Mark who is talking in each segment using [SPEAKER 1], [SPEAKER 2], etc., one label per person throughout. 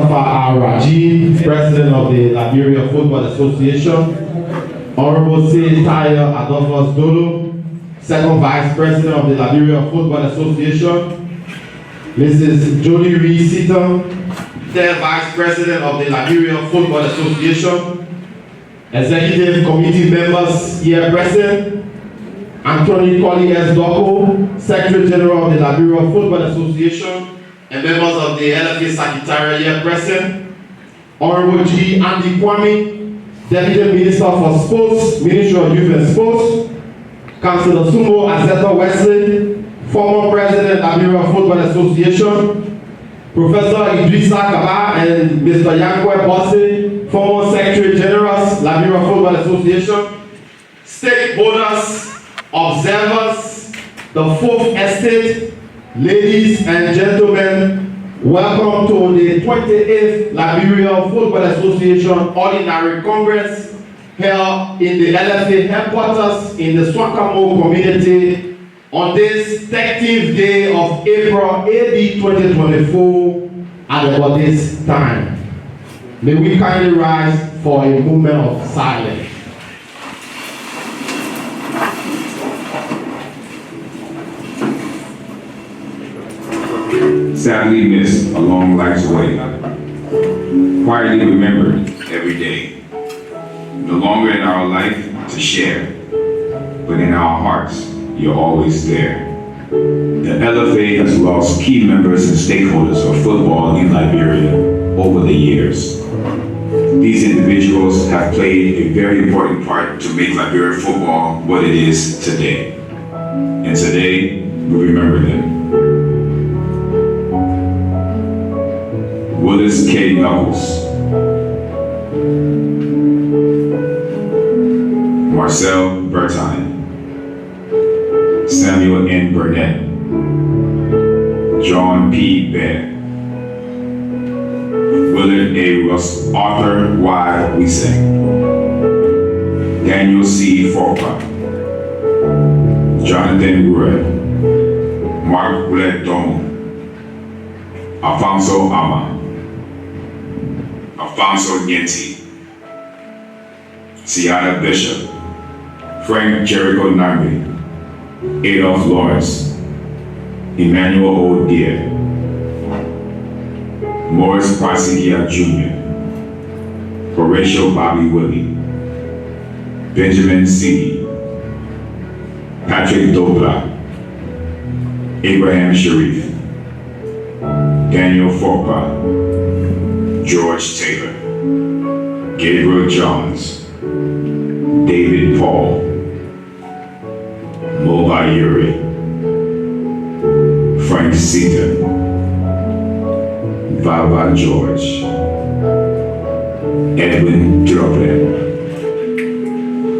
[SPEAKER 1] Raji, President of the Liberia Football Association, Honorable C. Tayo Adolphus Dolo, Second Vice President of the Liberia Football Association, Mrs. Jolie Reed Seaton, Third Vice President of the Liberia Football Association, Executive Committee members here present, Anthony Colley S. Doko, Secretary General of the Liberia Football Association, and members of the LFA Secretariat here present, Honorable G. Andy Kwame, Deputy Minister for Sports, Ministry of Youth and Sports, Councillor Sumo Azeta Wesley, former President Liberia Football Association, Professor Idrissa Kaba and Mr. Yankwe Bosse, former Secretary General, Liberia Football Association, stakeholders, observers, the Fourth Estate, ladies and gentlemen, welcome to the 28th Liberia Football Association Ordinary Congress held in the LFA headquarters in the Swakamo community on this 13th day of April AD 2024 at about this time. May we kindly rise for a moment of silence.
[SPEAKER 2] Sadly missed along life's way, quietly remembered every day. No longer in our life to share, but in our hearts, you're always there. The LFA has lost key members and stakeholders of football in Liberia over the years. These individuals have played a very important part to make Liberia football what it is today. And today, we remember them. Willis K. Knuckles, Marcel Bertine, Samuel N. Burnett, John P. Baer, Willard A. Russ, Arthur Y. Wiesing, Daniel C. Forpa, Jonathan Rued, Mark Willett Domo, Alfonso Ama, Alfonso Nienti, Seattle Bishop, Frank Jericho Nambi, Adolph Lawrence, Emmanuel O. Deere, Morris Prasidia Jr., Horatio Bobby Willie, Benjamin C., Patrick Dobla, Abraham Sharif, Daniel Forpa, George Taylor, Gabriel Johns, David Paul, Moba Yuri, Frank Seaton, Vava George, Edwin Droplet,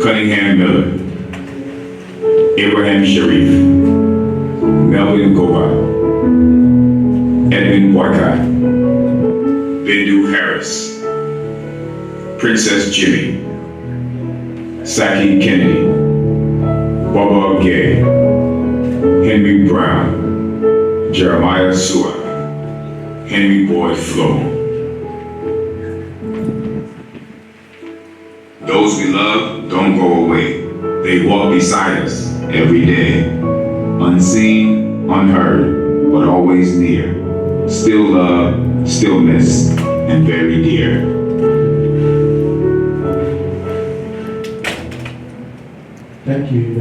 [SPEAKER 2] Cunningham Miller, Abraham Sharif, Melvin Goba, Edwin Boycott, Bindu Harris, Princess Jimmy, Saki Kennedy, Bubba Gay, Henry Brown, Jeremiah Sua, Henry Boyd Flo. Those we love don't go away. They walk beside us every day, unseen, unheard, but always near. Still loved, still missed, and very dear.
[SPEAKER 1] Thank you.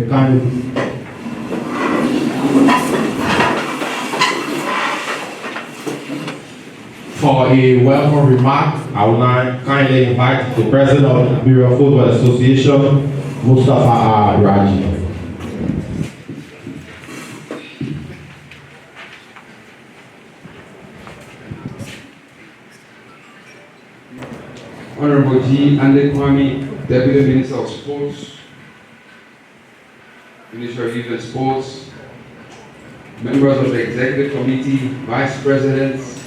[SPEAKER 1] For a welcome remark, I would now kindly invite the President of the Liberia Football Association, Mustafa Raji.
[SPEAKER 3] Honorable G. Andy Kwame, Deputy Minister of Sports, Minister of Youth and Sports, members of the Executive Committee, Vice Presidents,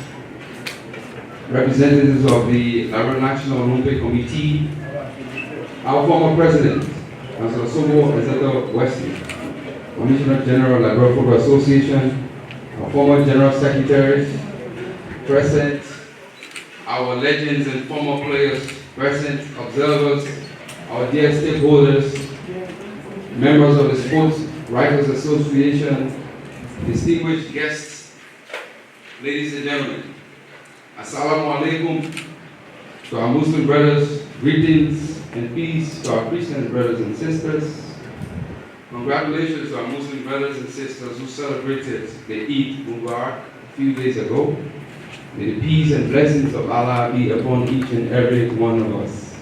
[SPEAKER 3] representatives of the Liberia National Olympic Committee, our former President, Councillor Sobo Azeta Wesley, Commissioner General, Liberia Football Association, our former General Secretaries, present, our legends and former players present, observers, our dear stakeholders, members of the Sports Writers Association, distinguished guests, ladies and gentlemen, Assalamu alaikum to our Muslim brothers, greetings and peace to our Christian brothers and sisters. Congratulations to our Muslim brothers and sisters who celebrated the Eid Mubarak a few days ago. May the peace and blessings of Allah be upon each and every one of us.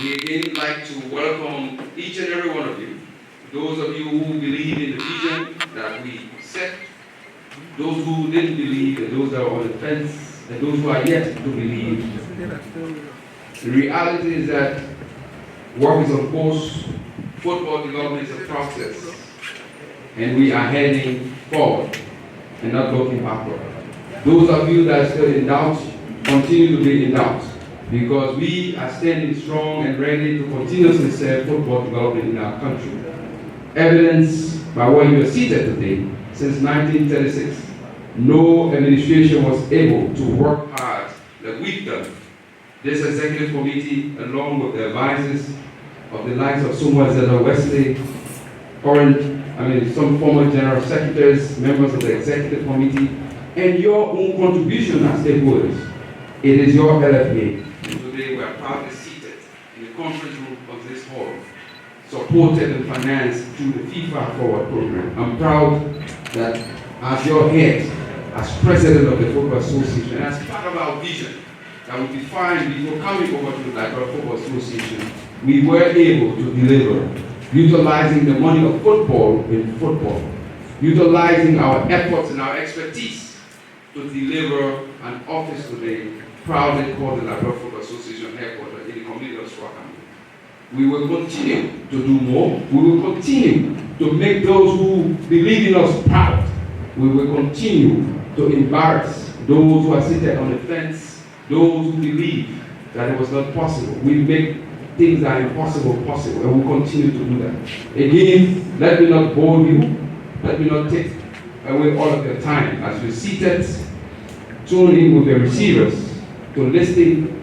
[SPEAKER 3] We again like to welcome each and every one of you, those of you who believe in the vision that we set, those who didn't believe, and those that are on the fence, and those who are yet to believe. The reality is that work is on course, football development is a process, and we are heading forward and not looking backward. Those of you that are still in doubt, continue to be in doubt, because we are standing strong and ready to continuously serve football development in our country. Evidence by where you are seated today, since 1936, no administration was able to work hard like we've done. This executive committee, along with the advisors of the likes of Sumwa Zeta Wesley, some former general secretaries, members of the executive committee, and your own contribution as stakeholders. It is your LFA. And today we are proudly seated in the conference room of this hall, supported and financed through the FIFA Forward program. I'm proud that as your head, as president of the Football Association, and as part of our vision that we defined before coming over to the Liberia Football Association, we were able to deliver, utilizing the money of football in football, utilizing our efforts and our expertise to deliver an office today, proudly called the Liberia Football Association headquarters in the community of Swakam. We will continue to do more. We will continue to make those who believe in us proud. We will continue to embarrass those who are seated on the fence, those who believe that it was not possible. We make things that are impossible possible, and we'll continue to do that. Again, let me not bore you. Let me not take away all of your time as you're seated, tune in with the receivers to listen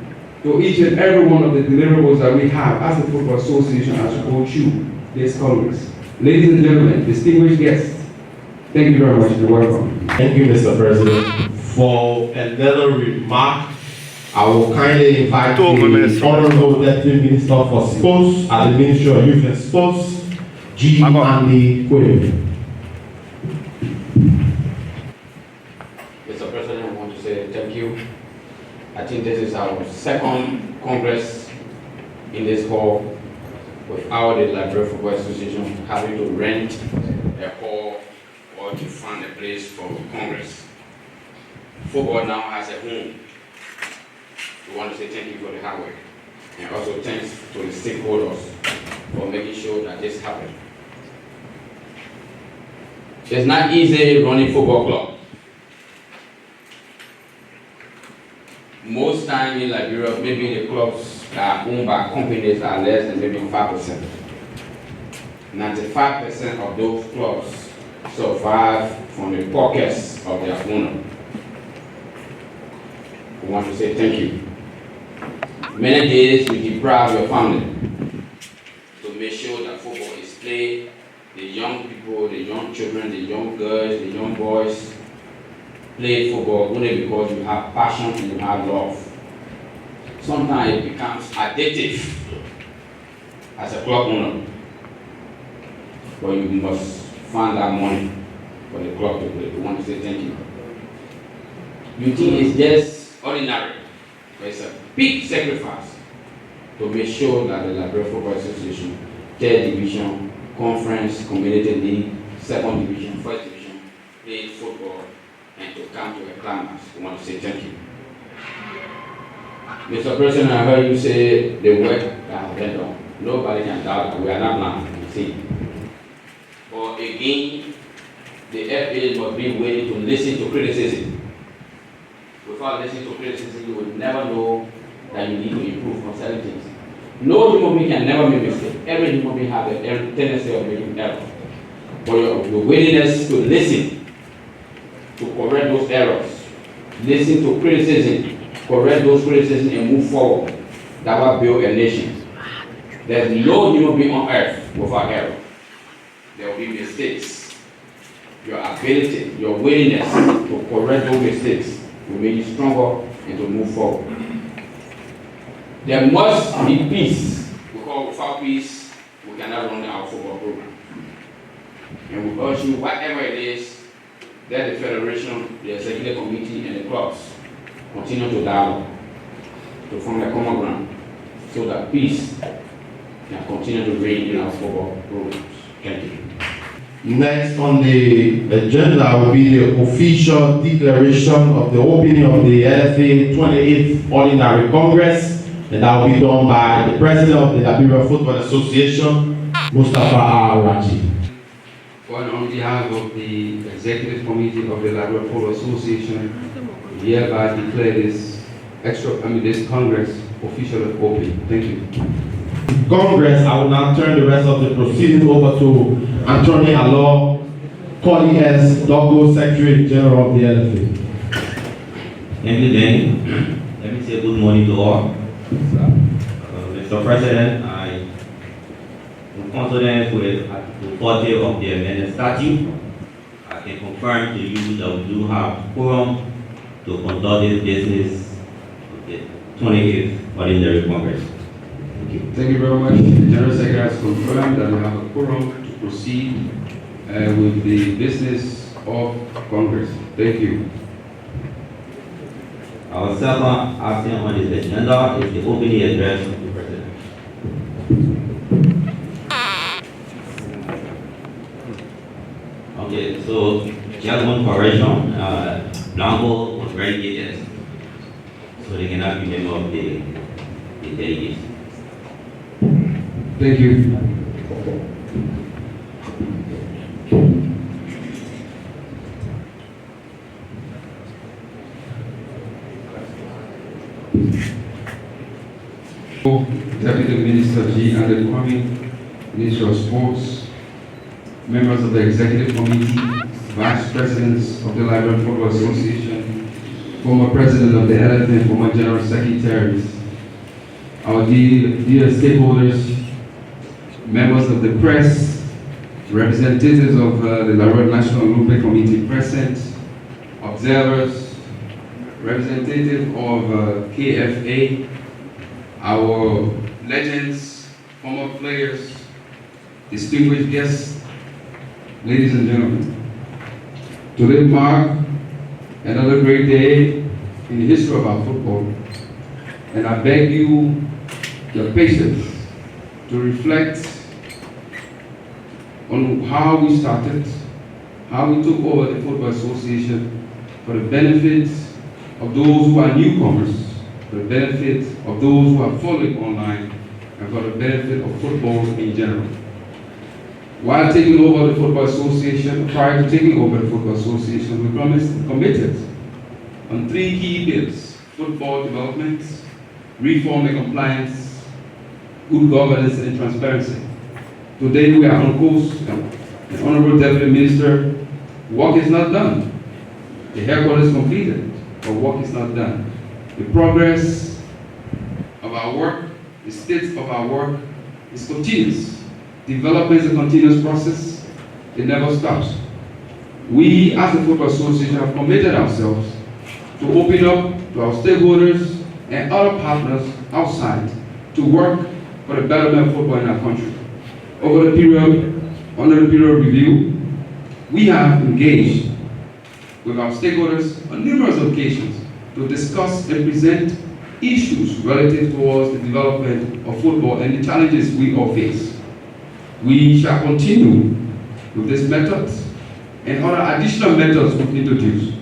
[SPEAKER 3] to each and every one of the deliverables that we have as the Football Association as we go through this Congress. Ladies and gentlemen, distinguished guests, thank you very much and welcome.
[SPEAKER 1] Thank you, Mr. President. For another remark, I will kindly invite the Honorable Deputy Minister for Sports at the Ministry of Youth and Sports, G. Andy Quinn.
[SPEAKER 4] Mr. President, I want to say thank you. I think this is our second Congress in this hall without the Liberia Football Association having to rent a hall or to find a place for Congress. Football now has a home. We want to say thank you for the hard work, and also thanks to the stakeholders for making sure that this happened. It's not easy running football club. Most time in Liberia, maybe the clubs that are owned by companies are less than maybe 5%. 95% of those clubs survive from the pockets of their owner. We want to say thank you. Many days you deprive your family to make sure that football is played. The young people, the young children, the young girls, the young boys play football only because you have passion and you have love. Sometimes it becomes addictive as a club owner, but you must find that money for the club to play. We want to say thank you. You think it's just ordinary, but it's a big sacrifice to make sure that the Liberia Football Association, 3rd Division, Conference, Community League, 2nd Division, 1st Division, play football and to come to a climax. We want to say thank you. Mr. President, I heard you say the work that has been done. Nobody can doubt that we are not blind, you see. But again, the FA must be willing to listen to criticism. Without listening to criticism, you will never know that you need to improve on certain things. No human being can never make mistakes. Every human being has a tendency of making errors. But your willingness to listen, to correct those errors, listen to criticism, correct those criticisms and move forward. That will build a nation. There's no human being on earth without error. There will be mistakes. Your ability, your willingness to correct those mistakes will make you stronger and to move forward. There must be peace, because without peace, we cannot run our football program. And we urge you, whatever it is, that the federation, the executive committee, and the clubs continue to dialogue, to form a common ground, so that peace can continue to reign in our football programs. Thank you.
[SPEAKER 1] Next on the agenda will be the official declaration of the opening of the LFA 28th Ordinary Congress, and that will be done by the President of the Liberia Football Association, Mustafa Raji.
[SPEAKER 3] On behalf of the Executive Committee of the Liberia Football Association, we hereby declare this Congress officially open. Thank you.
[SPEAKER 1] Congress, I will now turn the rest of the proceedings over to Attorney Law, Colin S. Dogo, Secretary General of the LFA.
[SPEAKER 5] Thank you, Danny. Let me say good morning to all. Mr. President, I am confident with the 40 of the amended statute. I can confirm to you that we do have quorum to conduct this business of the 28th Ordinary Congress. Thank you.
[SPEAKER 3] Thank you very much. The General Secretary has confirmed that we have a quorum to proceed with the business of Congress. Thank you.
[SPEAKER 5] Our second item on this agenda is the opening address of the President. Okay, so just one correction. Blanco was very good, so they cannot be member of the delegation.
[SPEAKER 3] Thank you. Deputy Minister G. Andrew Kwame, Minister of Sports, members of the Executive Committee, Vice Presidents of the Liberia Football Association, former President of the LFA and former General Secretaries, our dear stakeholders, members of the press, representatives of the Liberia National Olympic Committee present, observers, representative of KFA, our legends, former players, distinguished guests, ladies and gentlemen. Today marks another great day in the history of our football, and I beg you your patience to reflect on how we started, how we took over the Football Association for the benefit of those who are newcomers, for the benefit of those who are following online, and for the benefit of football in general. While taking over the Football Association, prior to taking over the Football Association, we committed on 3 key bills: football development, reform and compliance, good governance and transparency. Today we are on course, and Honorable Deputy Minister, work is not done. The headquarters is completed, but work is not done. The progress of our work, the state of our work is continuous. Development is a continuous process. It never stops. We, as the Football Association, have committed ourselves to open up to our stakeholders and other partners outside to work for the betterment of football in our country. Under the period of review, we have engaged with our stakeholders on numerous occasions to discuss and present issues relative towards the development of football and the challenges we all face. We shall continue with this method and other additional methods we've introduced.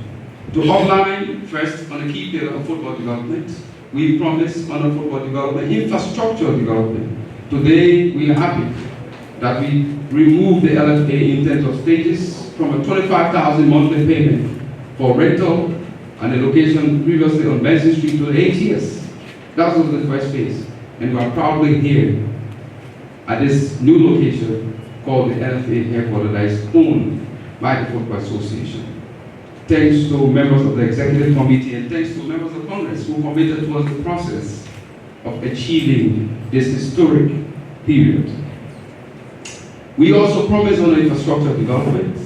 [SPEAKER 3] To outline first on the key pillar of football development, we promised on football development, infrastructure development. Today, we are happy that we removed the LFA in terms of stages from a 25,000 monthly payment for rental and the location previously on Benson Street to 8 years. That was the first phase. And we are proudly here at this new location called the LFA headquarters that is owned by the Football Association. Thanks to members of the Executive Committee and thanks to members of Congress who committed towards the process of achieving this historic period. We also promised on infrastructure development,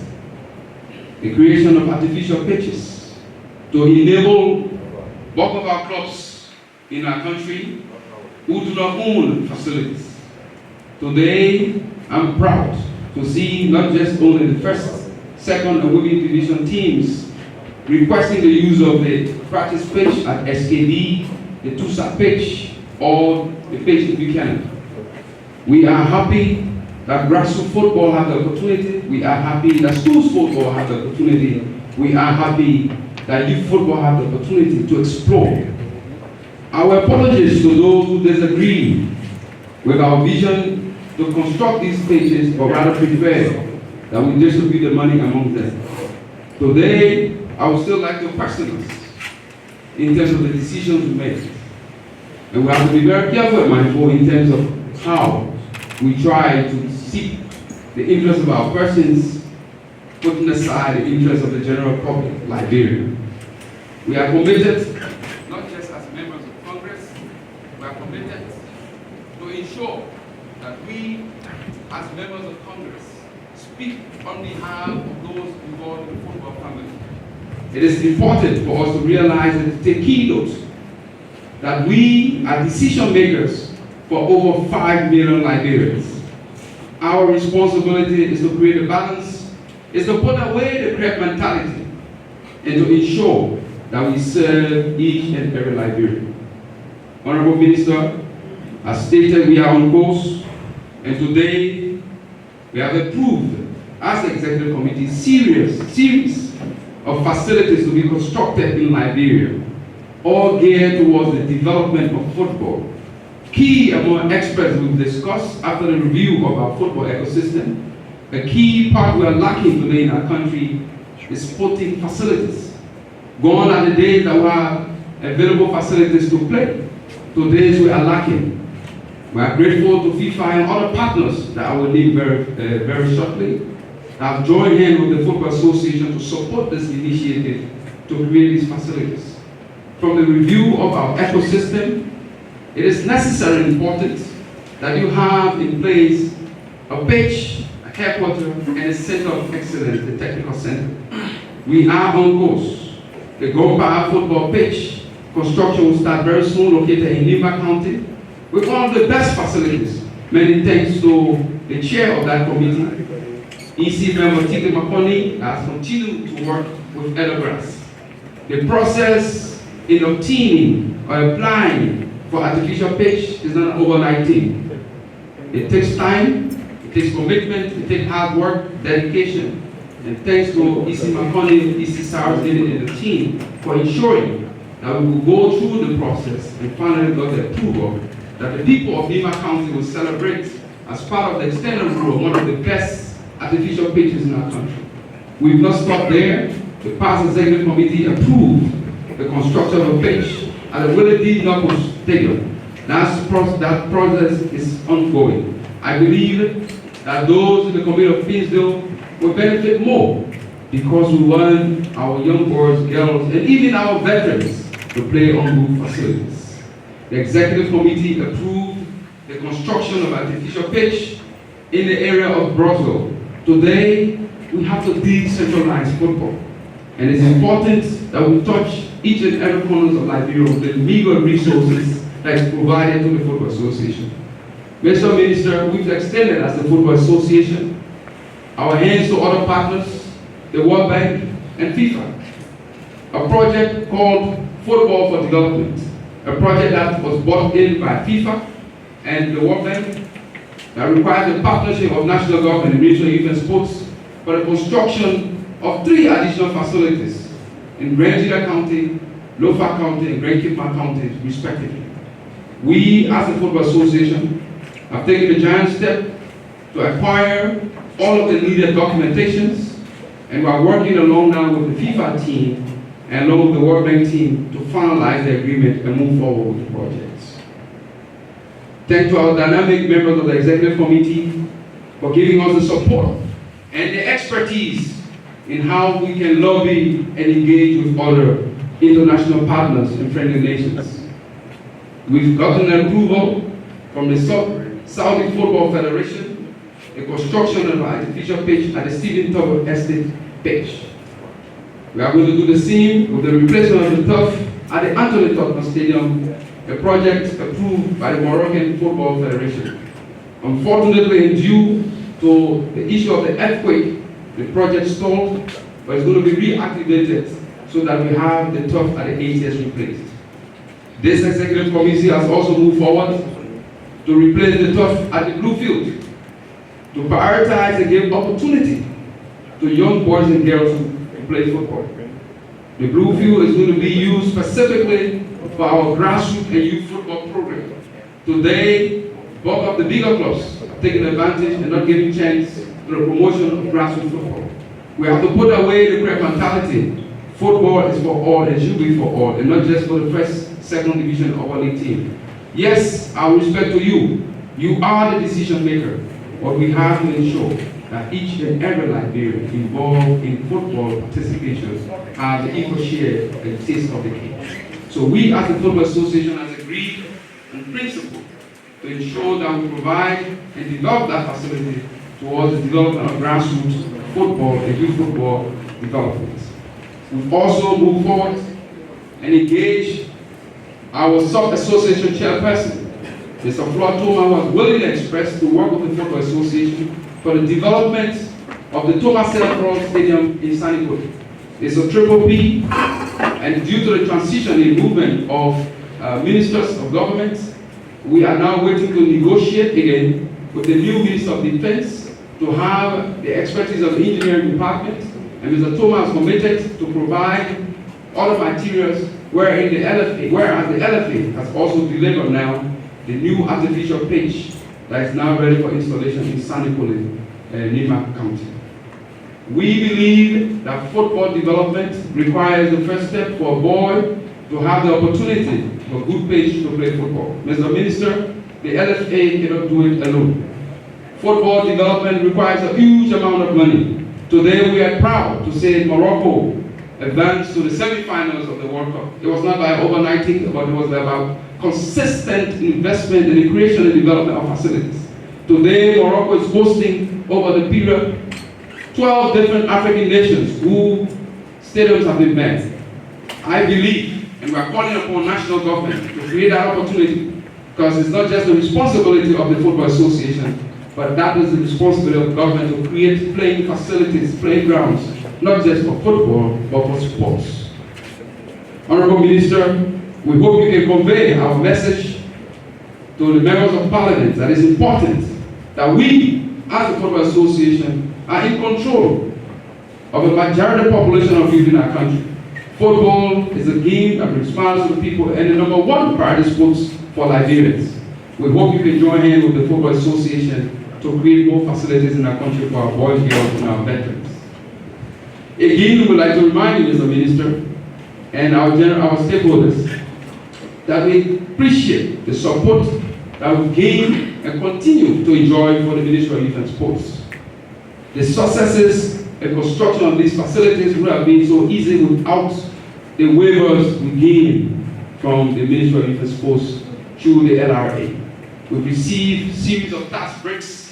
[SPEAKER 3] the creation of artificial pitches to enable both of our clubs in our country who do not own facilities. Today, I'm proud to see not just only the first, second, and women division teams requesting the use of the practice pitch at SKD, the Tusa pitch, or the pitch in Buchanan. We are happy that grassroots football has the opportunity. We are happy that schools football has the opportunity. We are happy that youth football has the opportunity to explore. Our apologies to those who disagree with our vision to construct these pitches, or rather prefer that we distribute the money among them. Today, I would still like to question us in terms of the decisions we make. And we have to be very careful and mindful in terms of how we try to seek the interests of our persons, putting aside the interests of the general public, Liberia. We are committed, not just as members of Congress, we are committed to ensure that we, as members of Congress, speak on behalf of those involved in the football family. It is important for us to realize and to take key note that we are decision makers for over 5 million Liberians. Our responsibility is to create a balance, is to put away the crab mentality, and to ensure that we serve each and every Liberian. Honorable Minister, as stated, we are on course, and today we have approved as the Executive Committee series of facilities to be constructed in Liberia, all geared towards the development of football. Key among experts we've discussed after the review of our football ecosystem, a key part we are lacking today in our country is sporting facilities. Gone are the days that we have available facilities to play. Today we are lacking. We are grateful to FIFA and other partners that I will name very shortly, that have joined hands with the Football Association to support this initiative to create these facilities. From the review of our ecosystem, it is necessary and important that you have in place a pitch, a headquarters, and a center of excellence, the technical center. We are on course. The Gompa football pitch construction will start very soon, located in Lima County, with one of the best facilities. Many thanks to the chair of that committee, EC member Tito Makoni, has continued to work with Eldergrass. The process in obtaining or applying for artificial pitch is not an overnight thing. It takes time, it takes commitment, it takes hard work, dedication. And thanks to EC Makoni, EC Sars, and the team for ensuring that we will go through the process and finally got the approval that the people of Lima County will celebrate as part of the extended rule, one of the best artificial pitches in our country. We've not stopped there. The past executive committee approved the construction of a pitch at the Willie D. Knuckles Stadium. That process is ongoing. I believe that those in the community of Finsdale will benefit more because we want our young boys, girls, and even our veterans to play on good facilities. The executive committee approved the construction of artificial pitch in the area of Brussels. Today, we have to decentralize football. And it's important that we touch each and every corner of Liberia with the legal resources that is provided to the Football Association. Mr. Minister, we've extended as the Football Association our hands to other partners, the World Bank and FIFA. A project called Football for Development, a project that was brought in by FIFA and the World Bank that requires the partnership of national government and Ministry of Youth and Sports for the construction of 3 additional facilities in Grand Gila County, Lofa County, and Grand Kipma County, respectively. We, as the Football Association, have taken a giant step to acquire all of the needed documentations, and we are working along now with the FIFA team and along with the World Bank team to finalize the agreement and move forward with the projects. Thank to our dynamic members of the Executive Committee for giving us the support and the expertise in how we can lobby and engage with other international partners and friendly nations. We've gotten approval from the Saudi Football Federation, the construction of an artificial pitch at the Stephen Tower Estate pitch. We are going to do the same with the replacement of the turf at the Anthony Tottenham Stadium, a project approved by the Moroccan Football Federation. Unfortunately, due to the issue of the earthquake, the project stalled, but it's going to be reactivated so that we have the turf at the ATS replaced. This executive committee has also moved forward to replace the turf at the blue field, to prioritize and give opportunity to young boys and girls to play football. The blue field is going to be used specifically for our grassroots and youth football program. Today, both of the bigger clubs are taking advantage and not giving chance to the promotion of grassroots football. We have to put away the great mentality. Football is for all and should be for all, and not just for the first, second division of our league team. Yes, our respect to you. You are the decision maker, but we have to ensure that each and every Liberian involved in football participation has an equal share and taste of the cake. So we as the Football Association has agreed in principle to ensure that we provide and develop that facility towards the development of grassroots football and youth football development. We've also moved forward and engaged our sub-association chairperson, Mr. Floyd Toma, was willingly expressed to work with the Football Association for the development of the Thomas Central Stadium in Sanikote. It's a triple P, and due to the transition in movement of ministers of government, we are now waiting to negotiate again with the new Minister of Defense to have the expertise of the engineering department, and Mr. Thomas committed to provide all the materials whereas the LFA has also delivered now the new artificial pitch that is now ready for installation in Sanikote, Nima County. We believe that football development requires the first step for a boy to have the opportunity for good pitch to play football. Mr. Minister, the LFA cannot do it alone. Football development requires a huge amount of money. Today we are proud to say Morocco advanced to the semi-finals of the World Cup. It was not by overnight thing, but it was about consistent investment in the creation and development of facilities. Today, Morocco is hosting, over the period, 12 different African nations whose stadiums have been met. I believe, and we are calling upon national government to create that opportunity, because it's not just the responsibility of the Football Association, but that is the responsibility of government to create playing facilities, playgrounds, not just for football, but for sports. Honorable Minister, we hope you can convey our message to the members of parliament that it's important that we, as the Football Association, are in control of the majority population of youth in our country. Football is a game that brings smiles to the people and the number one priority sports for Liberians. We hope you can join hands with the Football Association to create more facilities in our country for our boys, girls, and our veterans. Again, we would like to remind you, Mr. Minister, and our stakeholders, that we appreciate the support that we gain and continue to enjoy for the Ministry of Youth and Sports. The successes and construction of these facilities would have been so easy without the waivers we gain from the Ministry of Youth and Sports through the LRA. We've received a series of tax breaks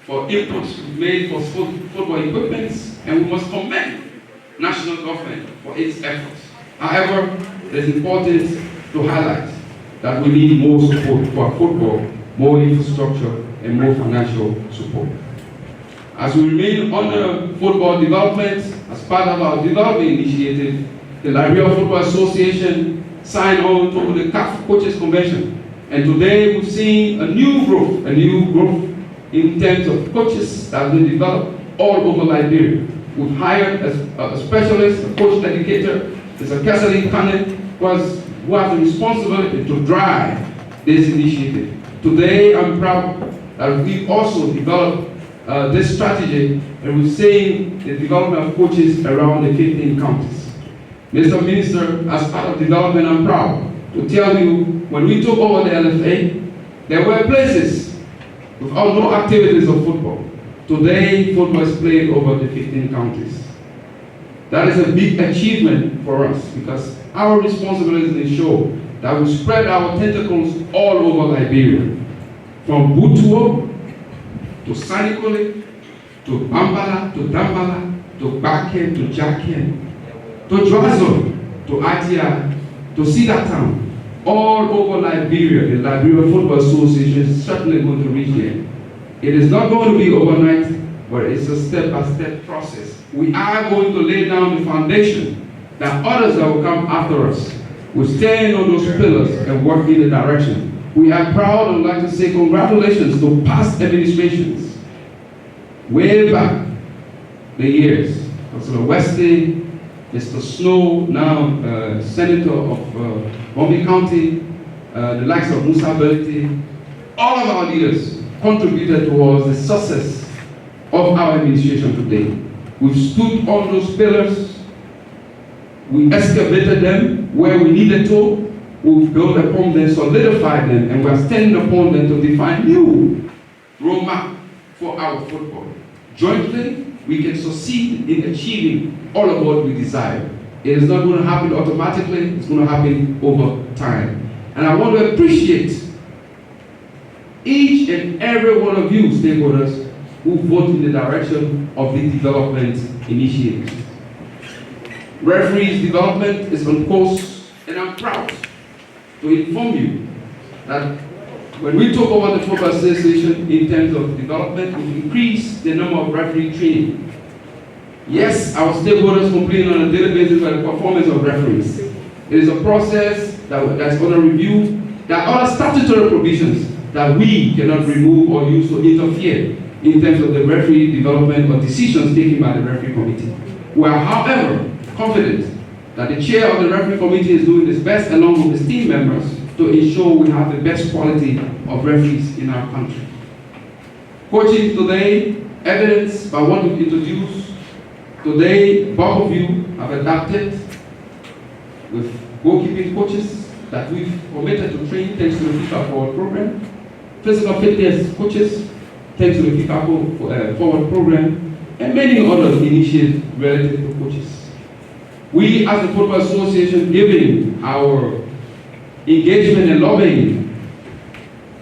[SPEAKER 3] for inputs we've made for football equipment, and we must commend national government for its efforts. However, it is important to highlight that we need more support for football, more infrastructure, and more financial support. As we remain under football development, as part of our development initiative, the Liberia Football Association signed on to the CAF Coaches Convention. And today we've seen a new growth in terms of coaches that have been developed all over Liberia. We've hired a specialist, a coach educator, Mr. Kesselin Kane, who has the responsibility to drive this initiative. Today, I'm proud that we've also developed this strategy, and we're seeing the development of coaches around the 15 counties. Mr. Minister, as part of development, I'm proud to tell you, when we took over the LFA, there were places without no activities of football. Today, football is played over the 15 counties. That is a big achievement for us because our responsibility is to ensure that we spread our tentacles all over Liberia, from Butuo to Sanikole, to Bambala, to Dambala, to Bakken, to Jakken, to Dwazo, to Atia, to Cedar Town, all over Liberia. The Liberia Football Association is certainly going to reach there. It is not going to be overnight, but it's a step-by-step process. We are going to lay down the foundation that others that will come after us will stand on those pillars and work in the direction. We are proud and would like to say congratulations to past administrations, way back the years. Councilor Westy, Mr. Snow, now Senator of Bombay County, the likes of Musa Berti, all of our leaders contributed towards the success of our administration today. We've stood on those pillars, we excavated them where we needed to, we've built upon them, solidified them, and we're standing upon them to define new roadmap for our football. Jointly, we can succeed in achieving all of what we desire. It is not going to happen automatically, it's going to happen over time. And I want to appreciate each and every one of you stakeholders who vote in the direction of the development initiatives. Referees development is on course, and I'm proud to inform you that when we talk about the Football Association in terms of development, we increase the number of referee training. Yes, our stakeholders complain on a daily basis about the performance of referees. It is a process that's going to review. There are other statutory provisions that we cannot remove or use to interfere in terms of the referee development or decisions taken by the referee committee. We are, however, confident that the chair of the referee committee is doing his best along with his team members to ensure we have the best quality of referees in our country. Coaching today, evidenced by what we've introduced, today both of you have adapted with goalkeeping coaches that we've committed to train thanks to the FIFA Forward program, physical fitness coaches thanks to the FIFA Forward program, and many other initiatives related to coaches. We as the Football Association, given our engagement and lobbying,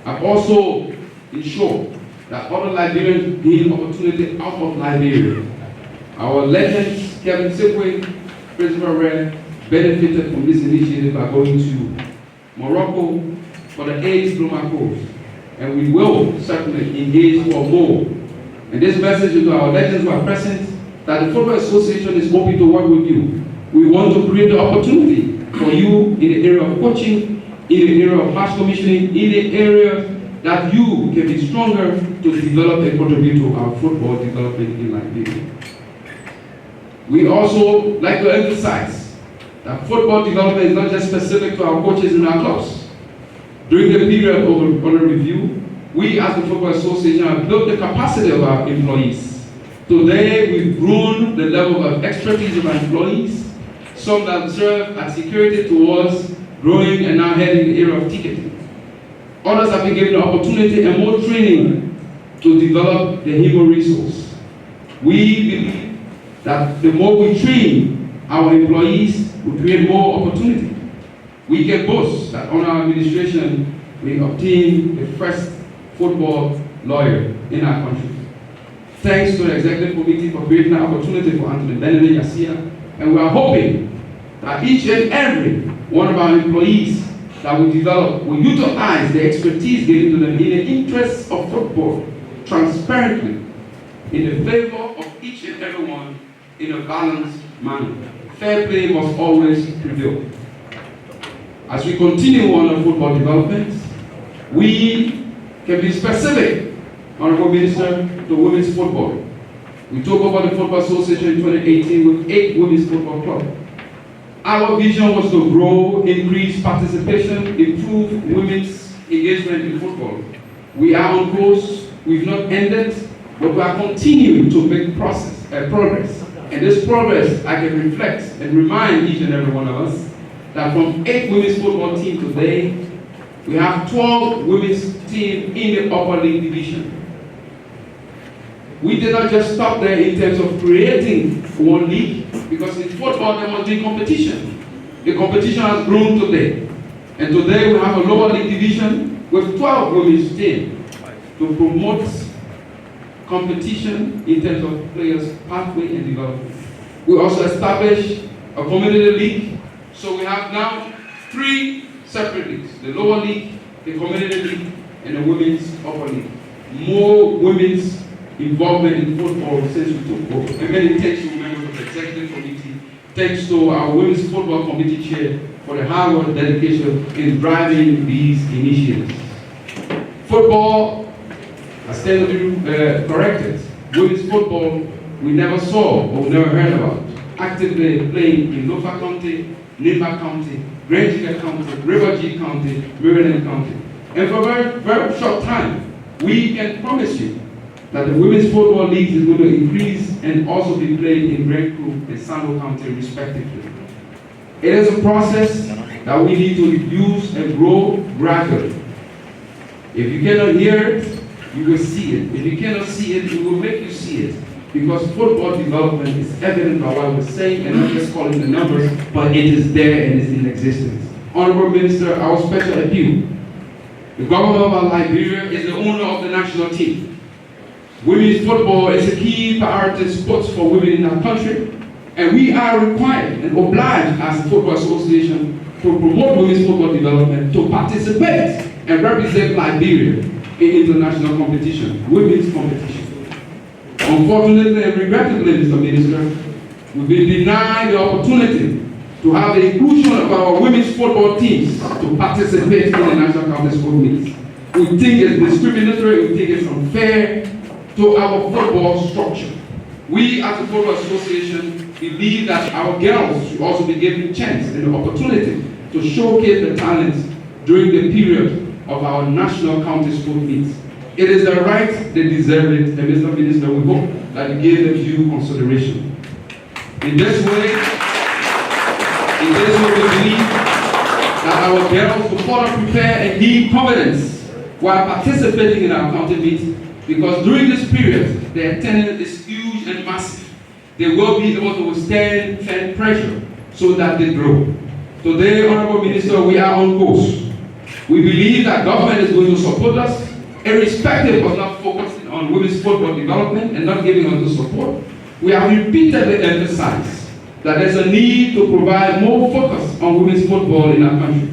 [SPEAKER 3] have also ensured that other Liberians gain opportunity out of Liberia. Our legends, Kevin Sikwe, Christopher Red, benefited from this initiative by going to Morocco for the AIDS Bluma course. And we will certainly engage for more. And this message is to our legends who are present, that the Football Association is hoping to work with you. We want to create the opportunity for you in the area of coaching, in the area of match commissioning, in the area that you can be stronger to develop and contribute to our football development in Liberia. We also like to emphasize that football development is not just specific to our coaches in our clubs. During the period under review, we as the Football Association have built the capacity of our employees. Today, we've grown the level of expertise of our employees, some that serve as security towards growing and now heading the area of ticketing. Others have been given the opportunity and more training to develop the human resource. We believe that the more we train our employees, we create more opportunity. We can boast that on our administration, we obtained the first football lawyer in our country. Thanks to the executive committee for creating an opportunity for Anthony Benedict Garcia, and we are hoping that each and every one of our employees that we develop will utilize the expertise given to them in the interests of football, transparently, in the favor of each and every one, in a balanced manner. Fair play must always prevail. As we continue on our football development, we can be specific, Honorable Minister, to women's football. We took over the Football Association in 2018 with 8 women's football clubs. Our vision was to grow, increase participation, improve women's engagement in football. We are on course, we've not ended, but we are continuing to make progress. And this progress, I can reflect and remind each and every one of us that from 8 women's football teams today, we have 12 women's teams in the upper league division. We did not just stop there in terms of creating one league, because in football there must be competition. The competition has grown today. And today we have a lower league division with 12 women's teams to promote competition in terms of players' pathway and development. We also established a community league. So we have now 3 separate leagues: the lower league, the community league, and the women's upper league. More women's involvement in football since we took over. And many thanks to members of the executive committee, thanks to our women's football committee chair for the hard work and dedication in driving these initiatives. Football has tended to be corrected. Women's football we never saw or we never heard about. Actively playing in Lofa County, Nimba County, Grangega County, River G County, Maryland County. And for a very, very short time, we can promise you that the women's football league is going to increase and also be played in Grand Crew and Sando County respectively. It is a process that we need to use and grow gradually. If you cannot hear it, you will see it. If you cannot see it, we will make you see it. Because football development is evident by what we're saying and not just calling the numbers, but it is there and it's in existence. Honorable Minister, our special appeal. The government of Liberia is the owner of the national team. Women's football is a key priority sport for women in our country, and we are required and obliged as a football association to promote women's football development, to participate and represent Liberia in international competition, women's competition. Unfortunately and regrettably, Mr. Minister, we've been denied the opportunity to have the inclusion of our women's football teams to participate in the National County Sport Meets. We think it's discriminatory, we think it's unfair to our football structure. We as a football association believe that our girls should also be given a chance and the opportunity to showcase their talents during the period of our National County Sport Meets. It is the right, they deserve it, and Mr. Minister, we hope that you give them due consideration. In this way, we believe that our girls will further prepare and gain confidence while participating in our county meet, because during this period, their attendance is huge and massive. They will be able to withstand fan pressure so that they grow. Today, Honorable Minister, we are on course. We believe that government is going to support us, irrespective of not focusing on women's football development and not giving us the support. We have repeatedly emphasized that there's a need to provide more focus on women's football in our country.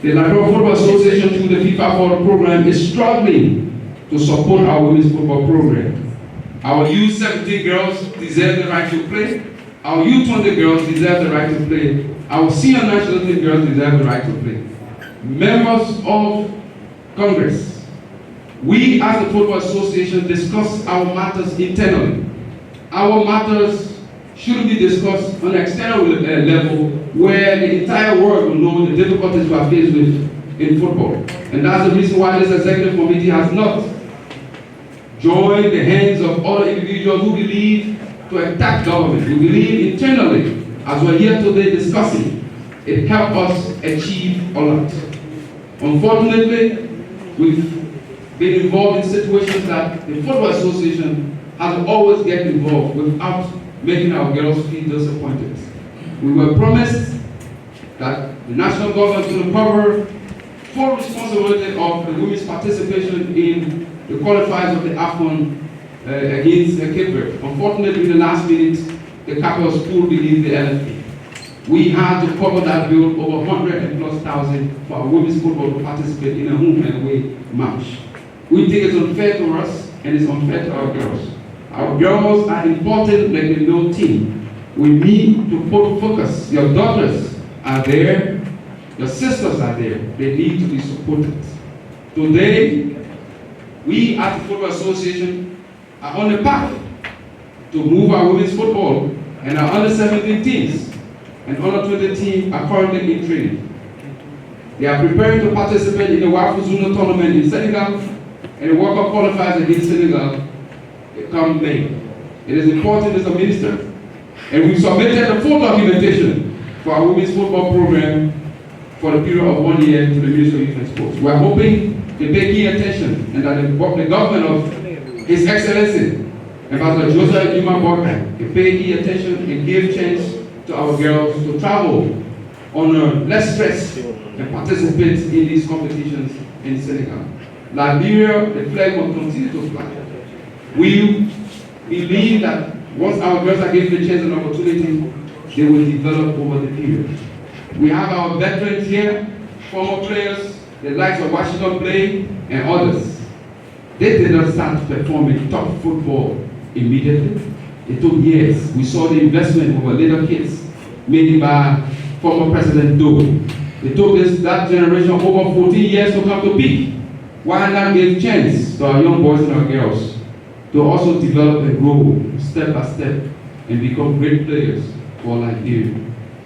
[SPEAKER 3] The Liberia Football Association through the FIFA Football Program is struggling to support our women's football program. Our U17 girls deserve the right to play. Our U20 girls deserve the right to play. Our senior national team girls deserve the right to play. Members of Congress, we as the Football Association discuss our matters internally. Our matters shouldn't be discussed on an external level where the entire world will know the difficulties we are faced with in football. And that's the reason why this executive committee has not joined the hands of other individuals who believe to attack government. We believe internally, as we're here today discussing, it helps us achieve a lot. Unfortunately, we've been involved in situations that the Football Association has always get involved without making our girls feel disappointed. We were promised that the national government is going to cover full responsibility of the women's participation in the qualifiers of the AFCON against Cape Verde. Unfortunately, in the last minute, the capital school released the LFA. We had to cover that bill over 100,000+ for our women's football to participate in a home and away match. We think it's unfair to us and it's unfair to our girls. Our girls are important like the no team. We need to put focus. Your daughters are there, your sisters are there. They need to be supported. Today, we at the Football Association are on the path to move our women's football, and our under 17 teams and under 20 teams are currently in training. They are preparing to participate in the Wafu Zuna tournament in Senegal and the World Cup qualifiers against Senegal come May. It is important, Mr. Minister, and we submitted the full documentation for our women's football program for the period of 1 year to the Ministry of Youth and Sports. We are hoping to pay key attention and that the government of His Excellency, Ambassador Joseph Juma Borka, can pay key attention and give chance to our girls to travel on less stress and participate in these competitions in Senegal. Liberia, the flag will continue to fly. We believe that once our girls are given the chance and opportunity, they will develop over the period. We have our veterans here, former players, the likes of Washington Blade and others. They did not start performing top football immediately. It took years. We saw the investment of our little kids made by former President Doe. It took that generation over 14 years to come to peak. Why not give chance to our young boys and our girls to also develop and grow step by step and become great players for Liberia?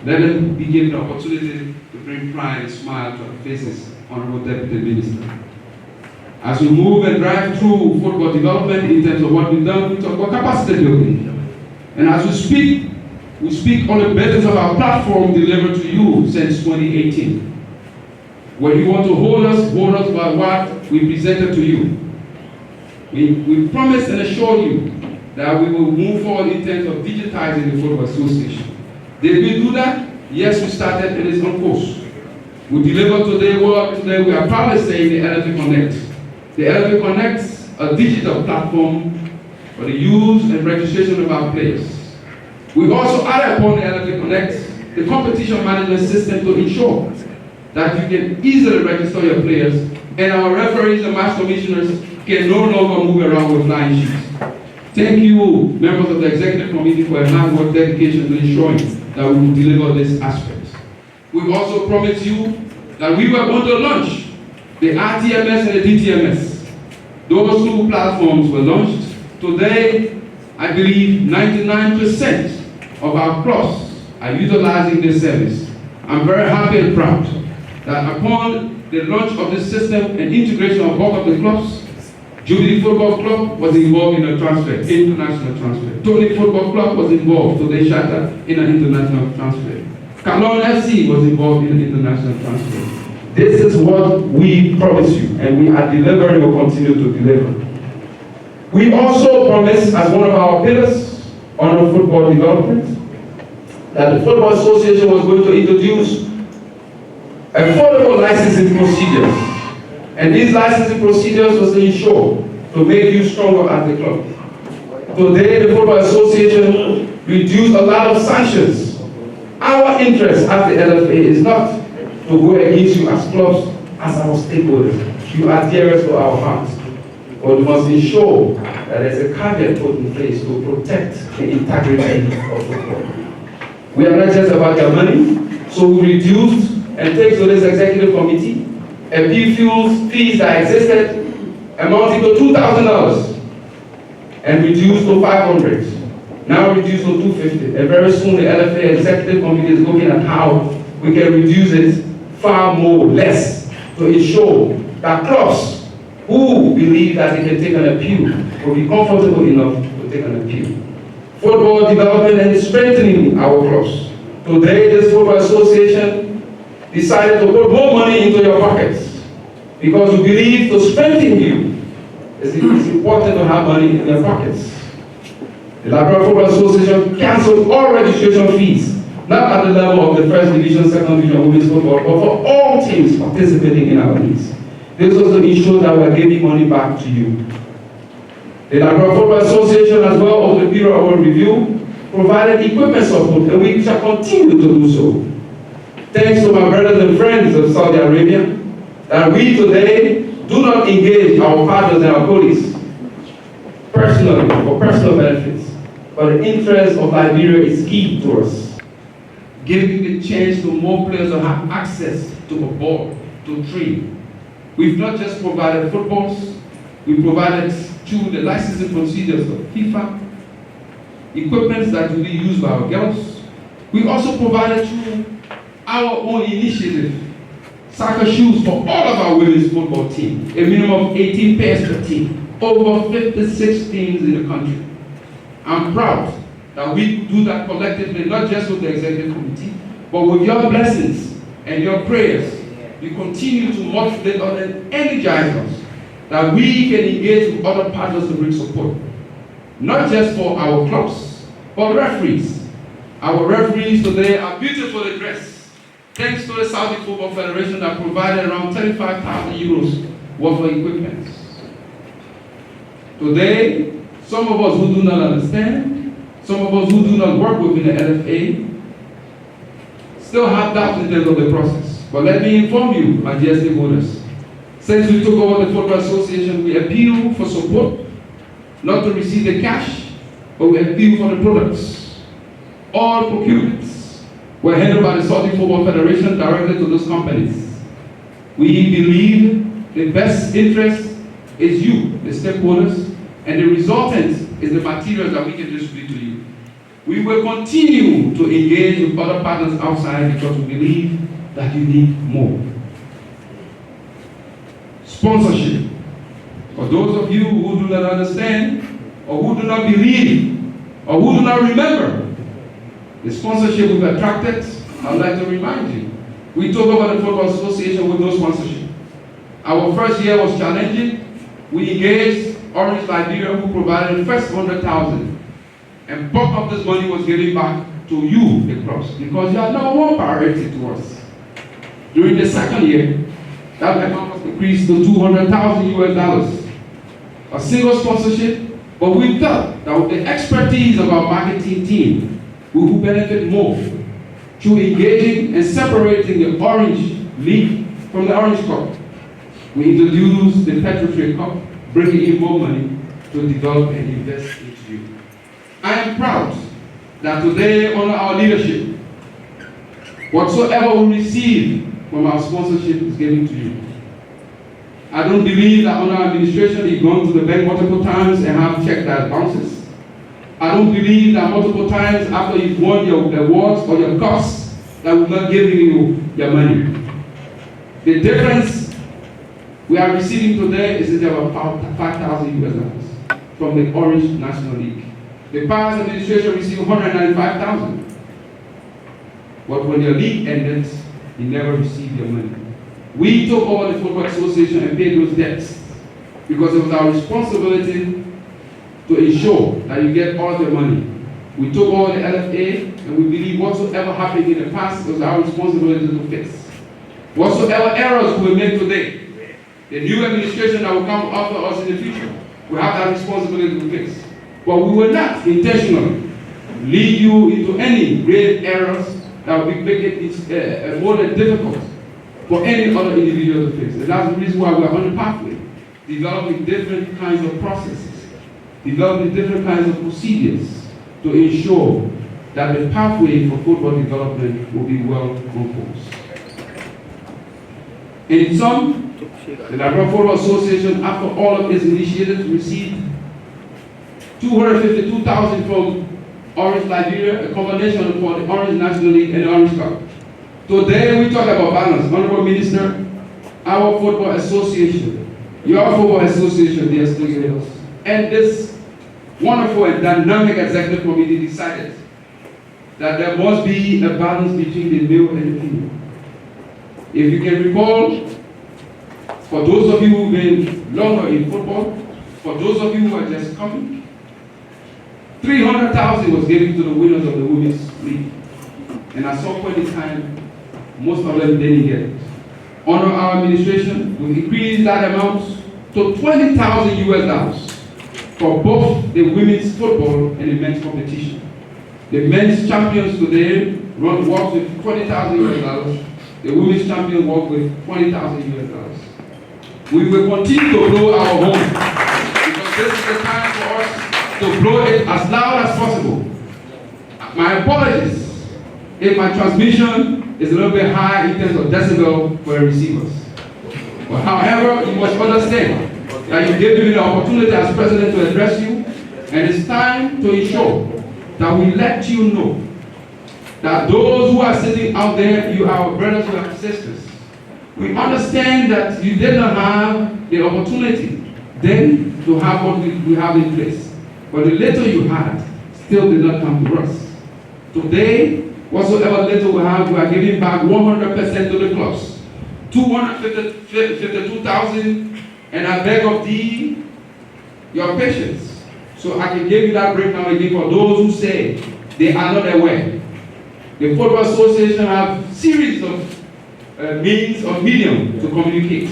[SPEAKER 3] Let them be given the opportunity to bring pride and smile to our faces, Honorable Deputy Minister. As we move and drive through football development in terms of what we've done, we talk about capacity building. And as we speak on the basis of our platform delivered to you since 2018. When you want to hold us by what we presented to you. We promise and assure you that we will move forward in terms of digitizing the Football Association. Did we do that? Yes, we started and it's on course. We deliver today we are proudly saying the LFA Connect. The LFA Connects a digital platform for the use and registration of our players. We've also added upon the LFA Connect the competition management system to ensure that you can easily register your players and our referees and match commissioners can no longer move around with flying sheets. Thank you, members of the executive committee, for your hard work, dedication to ensuring that we will deliver this aspect. We've also promised you that we were going to launch the RTMS and the DTMS. Those two platforms were launched. Today, I believe 99% of our clubs are utilizing this service. I'm very happy and proud that upon the launch of this system and integration of both of the clubs, Jubilee Football Club was involved in a transfer, international transfer. Tony Football Club was involved, so they shatter in an international transfer. Kalon FC was involved in an international transfer. This is what we promise you, and we are delivering or continue to deliver. We also promised, as one of our pillars on the football development, that the Football Association was going to introduce affordable licensing procedures. And these licensing procedures was to ensure to make you stronger as a club. Today, the Football Association reduced a lot of sanctions. Our interest as the LFA is not to go against you as clubs, as our stakeholders. You are dearest to our hearts. But we must ensure that there's a caveat put in place to protect the integrity of football. We are not just about your money, so we reduced and take to this executive committee a fees that existed amounting to $2,000 and reduced to $500, now reduced to $250. And very soon the LFA executive committee is looking at how we can reduce it far more, less, to ensure that clubs who believe that they can take an appeal will be comfortable enough to take an appeal. Football development and strengthening our clubs. Today, this Football Association decided to put more money into your pockets because we believe to strengthen you, it's important to have money in your pockets. The Liberia Football Association canceled all registration fees, not at the level of the first division, second division women's football, but for all teams participating in our leagues. This was to ensure that we are giving money back to you. The Liberia Football Association, as well over the period of our review, provided equipment support, and we shall continue to do so. Thanks to my brothers and friends of Saudi Arabia, that we today do not engage our partners and our colleagues personally for personal benefits, but the interest of Liberia is key to us. Giving the chance to more players to have access to a ball, to train. We've not just provided footballs, we provided through the licensing procedures of FIFA, equipment that will be used by our girls. We also provided through our own initiative, soccer shoes for all of our women's football team, a minimum of 18 pairs per team, over 56 teams in the country. I'm proud that we do that collectively, not just with the executive committee, but with your blessings and your prayers. You continue to motivate us and energize us that we can engage with other partners to bring support, not just for our clubs, but referees, Our referees today are beautifully dressed, thanks to the Saudi Football Federation that provided around 35,000 euros worth of equipment. Today, some of us who do not understand, some of us who do not work within the LFA, still have doubts in terms of the process. But let me inform you, my dear stakeholders, since we took over the Football Association, we appeal for support, not to receive the cash, but we appeal for the products. All procurements were handled by the Saudi Football Federation directly to those companies. We believe the best interest is you, the stakeholders, and the resultant is the materials that we can distribute to you. We will continue to engage with other partners outside because we believe that you need more. Sponsorship. For those of you who do not understand, or who do not believe, or who do not remember the sponsorship we've attracted, I'd like to remind you. We took over the Football Association with no sponsorship. Our first year was challenging. We engaged Orange Liberia, who provided the first 100,000. And bulk of this money was given back to you, the clubs, because you are number one priority to us. During the second year, that amount was increased to $200,000. A single sponsorship, but we thought that with the expertise of our marketing team, we would benefit more through engaging and separating the Orange League from the Orange Cup. We introduced the Petrotrade Cup, bringing in more money to develop and invest into you. I am proud that today, under our leadership, whatsoever we receive from our sponsorship is given to you. I don't believe that under our administration you've gone to the bank multiple times and have checked that bounces. I don't believe that multiple times after you've won your awards or your cups that we're not giving you your money. The difference we are receiving today is about $5,000 from the Orange National League. The past administration received $195,000. But when your league ended, you never received your money. We took over the Football Association and paid those debts because it was our responsibility to ensure that you get all your money. We took over the LFA and we believe whatsoever happened in the past was our responsibility to fix. Whatsoever errors we make today, the new administration that will come after us in the future will have that responsibility to fix. But we will not intentionally lead you into any grave errors that will make it more than difficult for any other individual to fix. And that's the reason why we're on the pathway, developing different kinds of processes, developing different kinds of procedures to ensure that the pathway for football development will be well composed. In sum, the Liberia Football Association, after all of its initiatives, received $252,000 from Orange Liberia, a combination for the Orange National League and the Orange Cup. Today we talk about balance. Honorable Minister, our Football Association, your Football Association, dear stakeholders, and this wonderful and dynamic executive committee decided that there must be a balance between the male and the female. If you can recall, for those of you who've been longer in football, for those of you who are just coming, $300,000 was given to the winners of the Women's League. And at some point in time, most of them didn't get it. Under our administration, we increased that amount to $20,000 for both the women's football and the men's competition. The men's champions today work with $20,000. The women's champions work with $20,000. We will continue to blow our horn because this is the time for us to blow it as loud as possible. My apologies if my transmission is a little bit high in terms of decibel for the receivers. But however, you must understand that you gave me the opportunity as president to address you, and it's time to ensure that we let you know that those who are sitting out there, you are our brothers and our sisters. We understand that you did not have the opportunity then to have what we have in place. But the little you had still did not come to us. Today, whatsoever little we have, we are giving back 100% to the clubs. $252,000, and I beg of thee, your patience. So I can give you that breakdown again for those who say they are not aware. The Football Association have series of means of medium to communicate.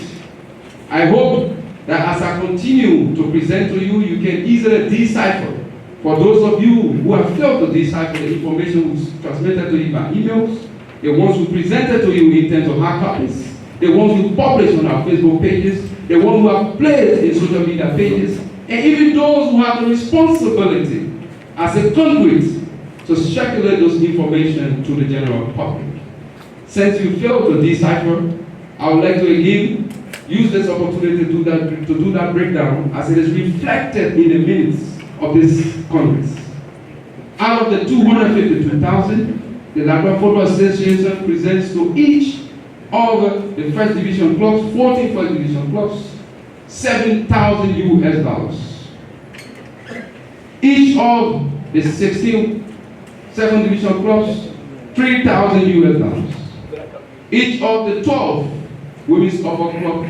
[SPEAKER 3] I hope that as I continue to present to you, you can easily decipher. For those of you who have failed to decipher the information was transmitted to you by emails, the ones we presented to you in terms of hard copies, the ones we published on our Facebook pages, the ones who have placed in social media pages, and even those who have the responsibility as a conduit to circulate those information to the general public. Since you failed to decipher, I would like to again use this opportunity to do that breakdown as it is reflected in the minutes of this Congress. Out of the 252,000, the Liberia Football Association presents to each of the first division clubs, 14 first division clubs, $7,000 US. Each of the 16 second division clubs, $3,000 US. Each of the 12 women's upper club,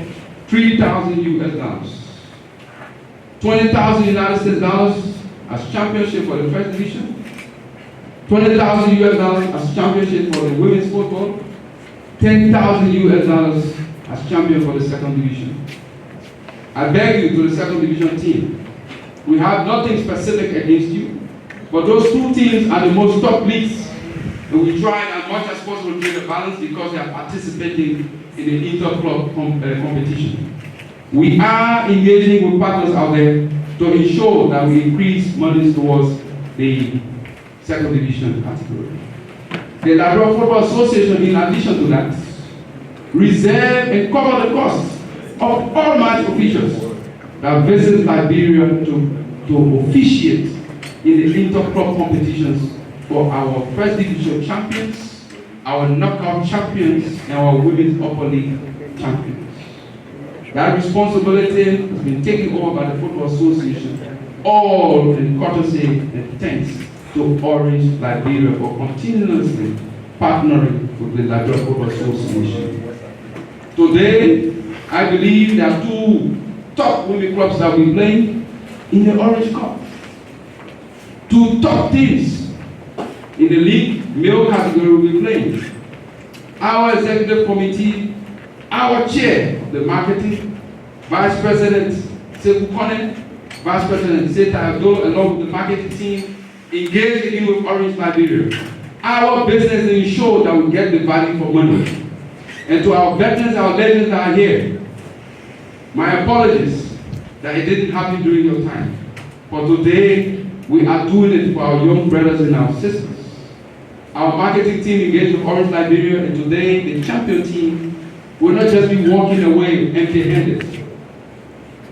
[SPEAKER 3] $3,000 US. $20,000 United States dollars as championship for the first division. $20,000 US as championship for the women's football. $10,000 US as champion for the second division. I beg you to the second division team. We have nothing specific against you, but those two teams are the most top leagues, and we try as much as possible to create a balance because they are participating in the inter-club competition. We are engaging with partners out there to ensure that we increase money towards the second division category. The Liberia Football Association, in addition to that, reserve and cover the costs of all match officials that visit Liberia to officiate in the inter-club competitions for our first division champions, our knockout champions, and our women's upper league champions. That responsibility has been taken over by the Football Association, all in courtesy and thanks to Orange Liberia for continuously partnering with the Liberia Football Association. Today, I believe there are two top women clubs that will be playing in the Orange Cup. Two top teams in the league male category will be playing. Our executive committee, our chair of the marketing, Vice President Sekou Kone, Vice President Zeta Abdul, along with the marketing team, engaged again with Orange Liberia. Our business is to ensure that we get the value for money. And to our veterans, our legends that are here, my apologies that it didn't happen during your time. But today, we are doing it for our young brothers and our sisters. Our marketing team engaged with Orange Liberia, and today the champion team will not just be walking away empty-handed.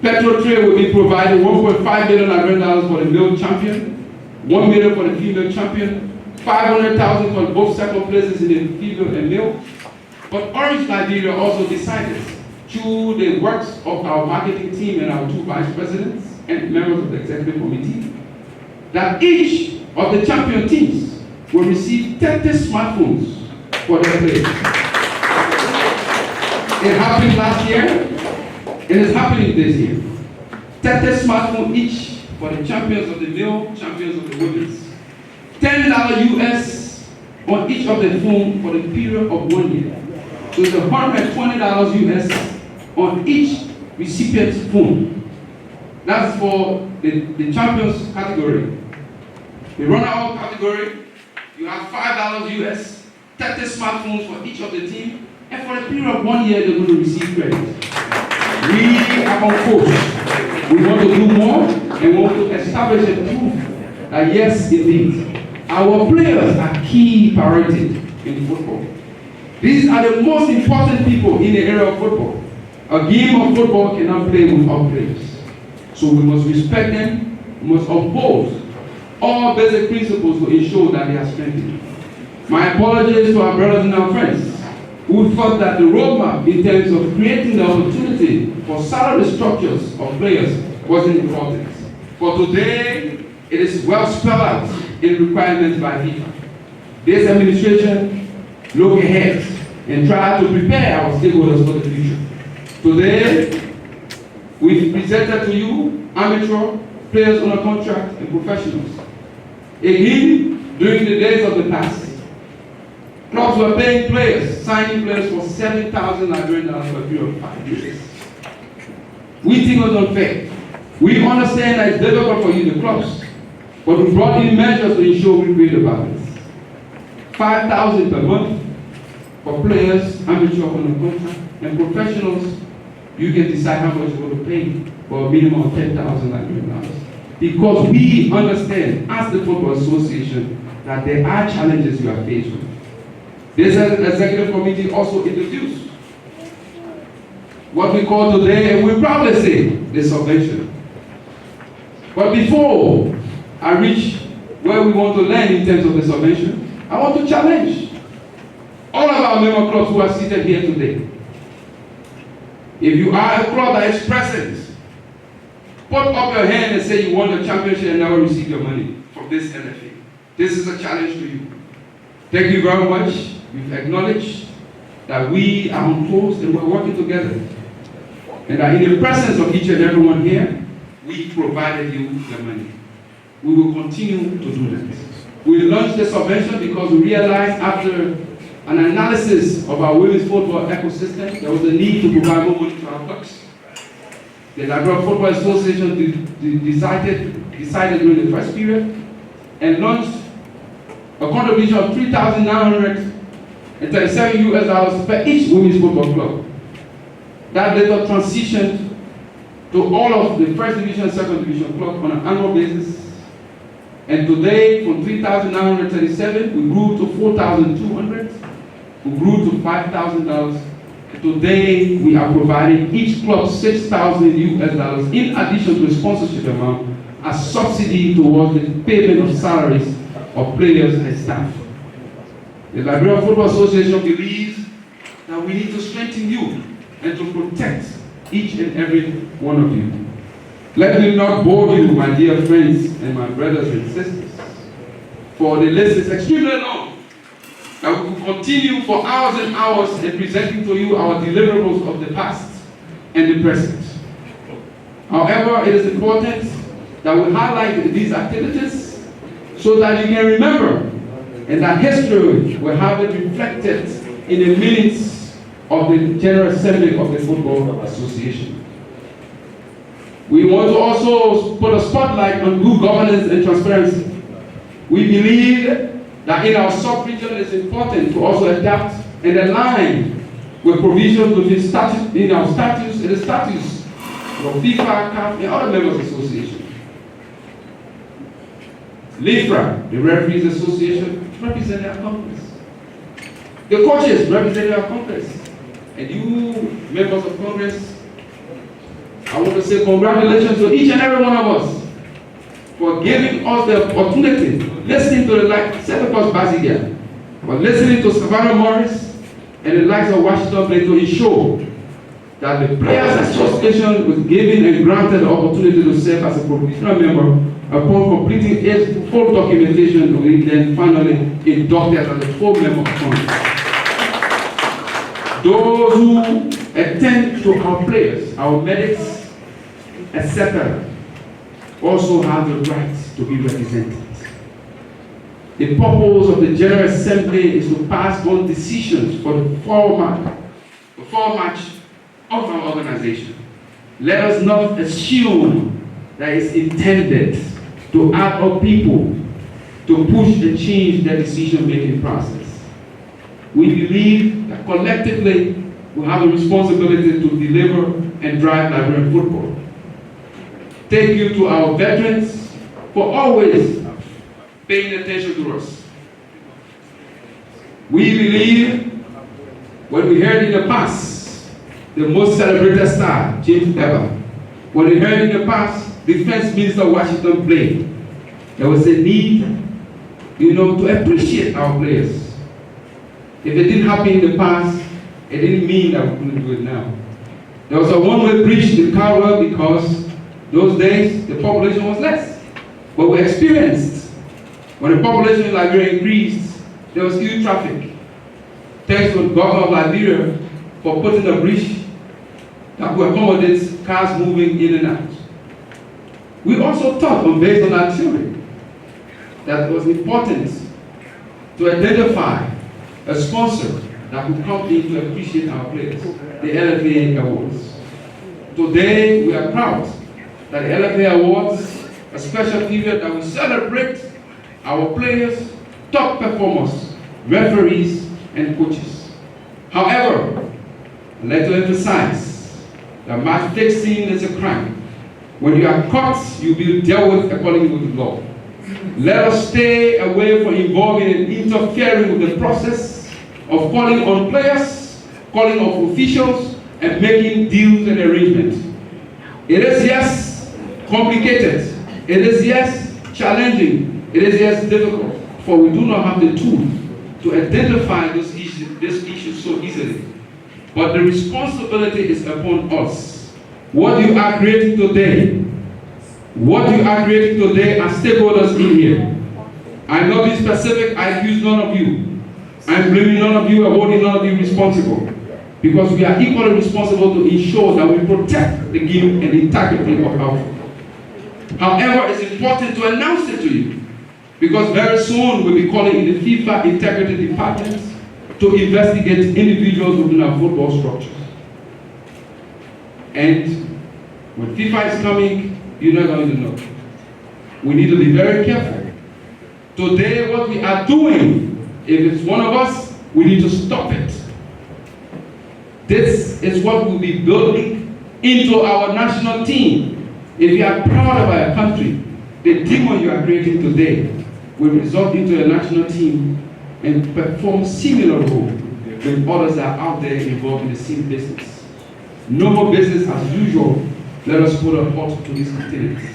[SPEAKER 3] Petrol Trail will be provided $1.5 million for the male champion, $1 million for the female champion, $500,000 for both second places in the female and male. But Orange Liberia also decided, through the works of our marketing team and our two vice presidents and members of the executive committee, that each of the champion teams will receive 30 smartphones for their players. It happened last year. It is happening this year. 30 smartphones each for the champions of the male, champions of the women's. $10 US on each of the phone for the period of 1 year. So it's $120 US on each recipient's phone. That's for the champions category. The runner-up category, you have $5 US, 30 smartphones for each of the team, and for a period of 1 year, they're going to receive credit. We are on course. We want to do more, and we want to establish a proof that yes, indeed, our players are key priority in football. These are the most important people in the area of football. A game of football cannot play without players. So we must respect them, we must uphold all basic principles to ensure that they are strengthened. My apologies to our brothers and our friends who thought that the roadmap in terms of creating the opportunity for salary structures of players wasn't important. For today, it is well spelled out in requirements by FIFA. This administration look ahead and try to prepare our stakeholders for the future. Today, we've presented to you amateur, players on a contract, and professionals. Again, during the days of the past, Clubs were paying players, signing players for $7,000 Nigerian for a period of 5 years. We think it was unfair. We understand that it's difficult for you, the clubs, but we brought in measures to ensure we create a balance. $5,000 per month for players, amateur on the contract, and professionals. You can decide how much you're going to pay for a minimum of $10,000. Because we understand, as the Football Association, that there are challenges you are faced with. This executive committee also introduced what we call today, and we proudly say, the subvention. But before I reach where we want to land in terms of the subvention, I want to challenge all of our member clubs who are seated here today. If you are a club that is present, put up your hand and say you won the championship and never received your money from this LFA. This is a challenge to you. Thank you very much. We've acknowledged that we are on course and we're working together. And that in the presence of each and everyone here, we provided you the money. We will continue to do that. We launched the subvention because we realized after an analysis of our women's football ecosystem, there was a need to provide more money to our clubs. The Liberia Football Association decided during the first period and launched a contribution of $3,937 per each women's football club. That later transitioned to all of the first division and second division clubs on an annual basis. And today, from $3,937, we grew to $4,200. We grew to $5,000. Today, we are providing each club $6,000 in addition to the sponsorship amount as subsidy towards the payment of salaries of players and staff. The Liberia Football Association believes that we need to strengthen you and to protect each and every one of you. Let me not bore you, my dear friends and my brothers and sisters, for the list is extremely long. And we will continue for hours and hours in presenting to you our deliverables of the past and the present. However, it is important that we highlight these activities so that you can remember and that history will have it reflected in the minutes of the General Assembly of the Football Association. We want to also put a spotlight on good governance and transparency. We believe that in our sub-region it's important to also adapt and align with provisions in our statutes and the statutes of FIFA, CAF, and other members associations. LFA, the Referees Association, represent our Congress. The coaches represent our Congress. And you, members of Congress, I want to say congratulations to each and every one of us for giving us the opportunity, listening to the likes, Senator Basigia, for listening to Savannah Morris and the likes of Washington Play to ensure that the Players Association was given and granted the opportunity to serve as a provisional member. Upon completing its full documentation, we then finally inducted as a full member of Congress. Those who attend to our players, our medics, etc., also have the right to be represented. The purpose of the General Assembly is to pass on decisions for the format of our organization. Let us not assume that it's intended to add up people to push and change the decision-making process. We believe that collectively we have a responsibility to deliver and drive Liberian football. Thank you to our veterans for always paying attention to us. We believe when we heard in the past the most celebrated star, James Ever, when we heard in the past Defense Minister Washington Play, there was a need, to appreciate our players. If it didn't happen in the past, it didn't mean that we couldn't do it now. There was a one-way bridge to Carwell because those days the population was less. But we experienced, when the population in Liberia increased, there was huge traffic. Thanks to the government of Liberia for putting a bridge that would accommodate cars moving in and out. We also thought, based on our theory, that it was important to identify a sponsor that could come in to appreciate our players, the LFA Awards. Today, we are proud that the LFA Awards, a special period that will celebrate our players, top performers, referees, and coaches. However, I'd like to emphasize that match fixing is a crime. When you are caught, you'll be dealt with according to the law. Let us stay away from involving and interfering with the process of calling on players, calling on officials, and making deals and arrangements. It is, yes, complicated. It is, yes, challenging. It is, yes, difficult. For we do not have the tools to identify this issue so easily. But the responsibility is upon us. What you are creating today, are stakeholders in here. I'm not being specific, I accuse none of you. I'm blaming none of you and holding none of you responsible. Because we are equally responsible to ensure that we protect the game and the integrity of our football. However, it's important to announce it to you. Because very soon we'll be calling in the FIFA Integrity Department to investigate individuals within our football structures. And when FIFA is coming, you're not going to know. We need to be very careful. Today, what we are doing, if it's one of us, we need to stop it. This is what we'll be building into our national team. If you are proud of our country, the demon you are creating today will result into a national team and perform similar role when others are out there involved in the same business. No more business as usual. Let us put a halt to these activities.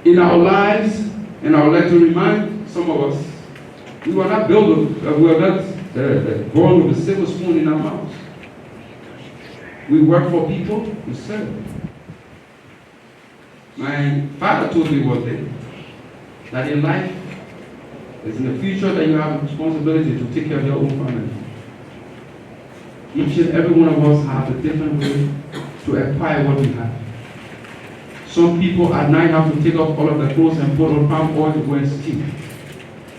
[SPEAKER 3] In our lives, and I would like to remind some of us, we were not born with a silver spoon in our mouths. We work for people, we serve. My father told me one day that in life, it's in the future that you have a responsibility to take care of your own family. Each and every one of us have a different way to acquire what we have. Some people at night have to take off all of their clothes and put on palm oil to go and steam.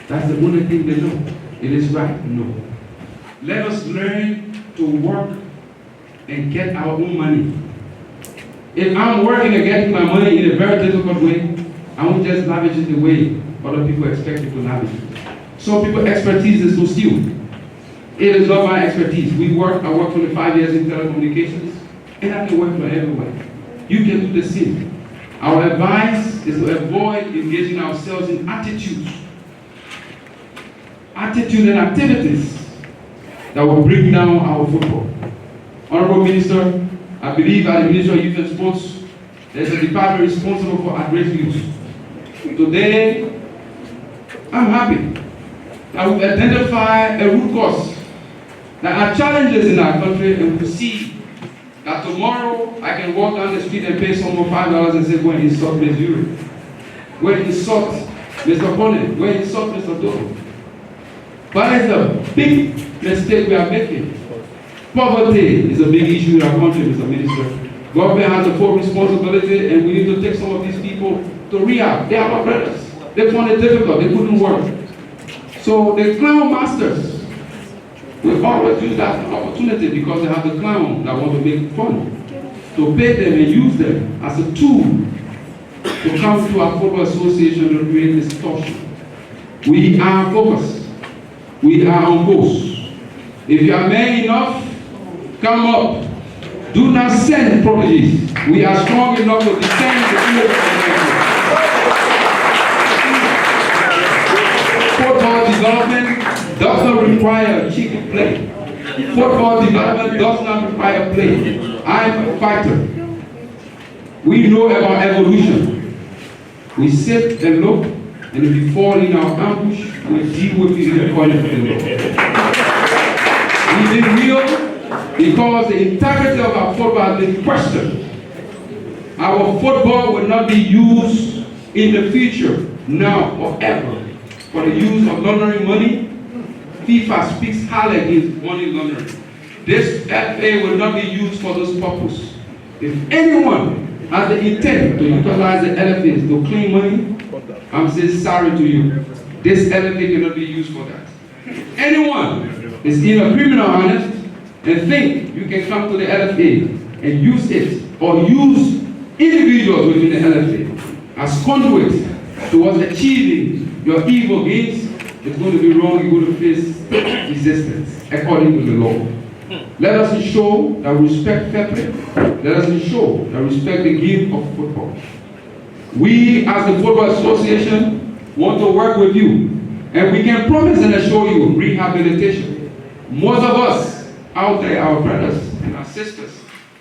[SPEAKER 3] That's the only thing they know. It is right? No. Let us learn to work and get our own money. If I'm working and getting my money in a very difficult way, I won't just lavish it the way other people expect me to lavish it. Some people's expertise is to steal. It is not my expertise. I worked 25 years in telecommunications, and I can work from everywhere. You can do the same. Our advice is to avoid engaging ourselves in attitude and activities that will bring down our football. Honorable Minister, I believe at the Ministry of Youth and Sports, there's a department responsible for at-risk youth. Today, I'm happy that we've identified a root cause. There are challenges in our country, and we see that tomorrow I can walk down the street and pay someone $5 and say, go and insult Ms. Yuri. Go and insult Mr. Bonnet. Go and insult Mr. Doe. But it's a big mistake we are making. Poverty is a big issue in our country, Mr. Minister. Government has a full responsibility, and we need to take some of these people to rehab. They are our brothers. They found it difficult. They couldn't work. So the clown masters, we always use that opportunity because they have the clown that want to make fun, to pay them and use them as a tool to come to our football association to create distortion. We are focused. We are on course. If you are man enough, come up. Do not send prodigies. We are strong enough to defend the field of football development does not require cheeky play. Football development does not require play. I'm a fighter. We know about evolution. We sit and look, and if you fall in our ambush, we deal with you in the corner of the law. We've been real because the integrity of our football has been questioned. Our football will not be used in the future, now or ever, for the use of laundering money. FIFA speaks highly against money laundering. This FA will not be used for this purpose. If anyone has the intent to utilize the LFAs to clean money, I'm saying sorry to you. This LFA cannot be used for that. Anyone is in a criminal honest and think you can come to the LFA and use it or use individuals within the LFA as conduits towards achieving your evil gains, it's going to be wrong. You're going to face resistance according to the law. Let us ensure that we respect fair play. Let us ensure that we respect the game of football. We, as the Football Association, want to work with you, and we can promise and assure you rehabilitation. Most of us out there, our brothers and our sisters,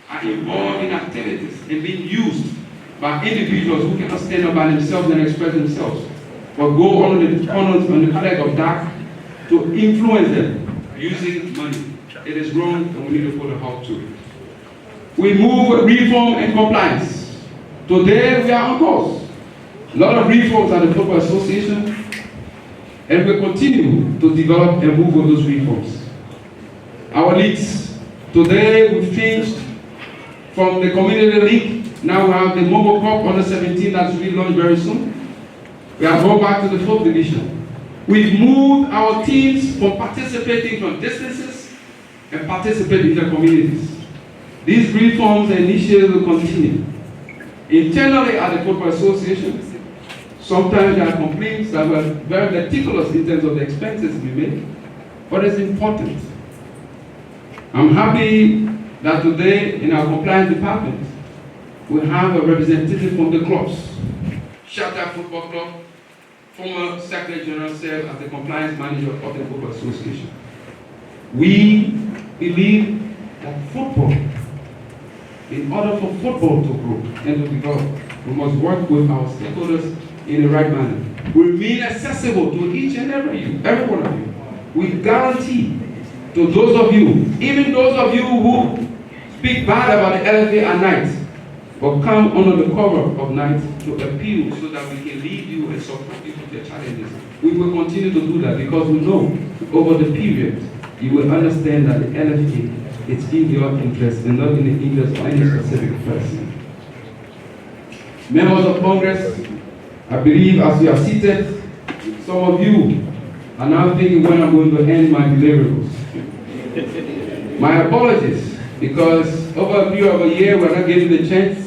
[SPEAKER 3] are involved in activities and being used by individuals who cannot stand up by themselves and express themselves, but go on the corners on the flag of dark to influence them using money. It is wrong, and we need to put a halt to it. We move with reform and compliance. Today we are on course. A lot of reforms at the Football Association, and we continue to develop and move with those reforms. Our leagues, today we've changed from the Community League. Now we have the Mobile Cup under 17 that will be launched very soon. We have gone back to the 4th division. We've moved our teams from participating from distances and participate in their communities. These reforms and initiatives will continue. Internally at the Football Association, sometimes there are complaints that we're very meticulous in terms of the expenses we make, but it's important. I'm happy that today in our compliance department, we have a representative from the clubs. Shatter Football Club, former Secretary General served as the compliance manager of the Football Association. We believe that football, in order for football to grow and to develop, we must work with our stakeholders in the right manner. We remain accessible to each and every one of you. We guarantee to those of you, even those of you who speak bad about the LFA at night, but come under the cover of night to appeal so that we can lead you and support you with your challenges. We will continue to do that because we know over the period you will understand that the LFA is in your interest and not in the interest of any specific person. Members of Congress, I believe as you are seated, some of you are now thinking when I'm going to end my deliverables. My apologies, because over a period of a year we're not getting the chance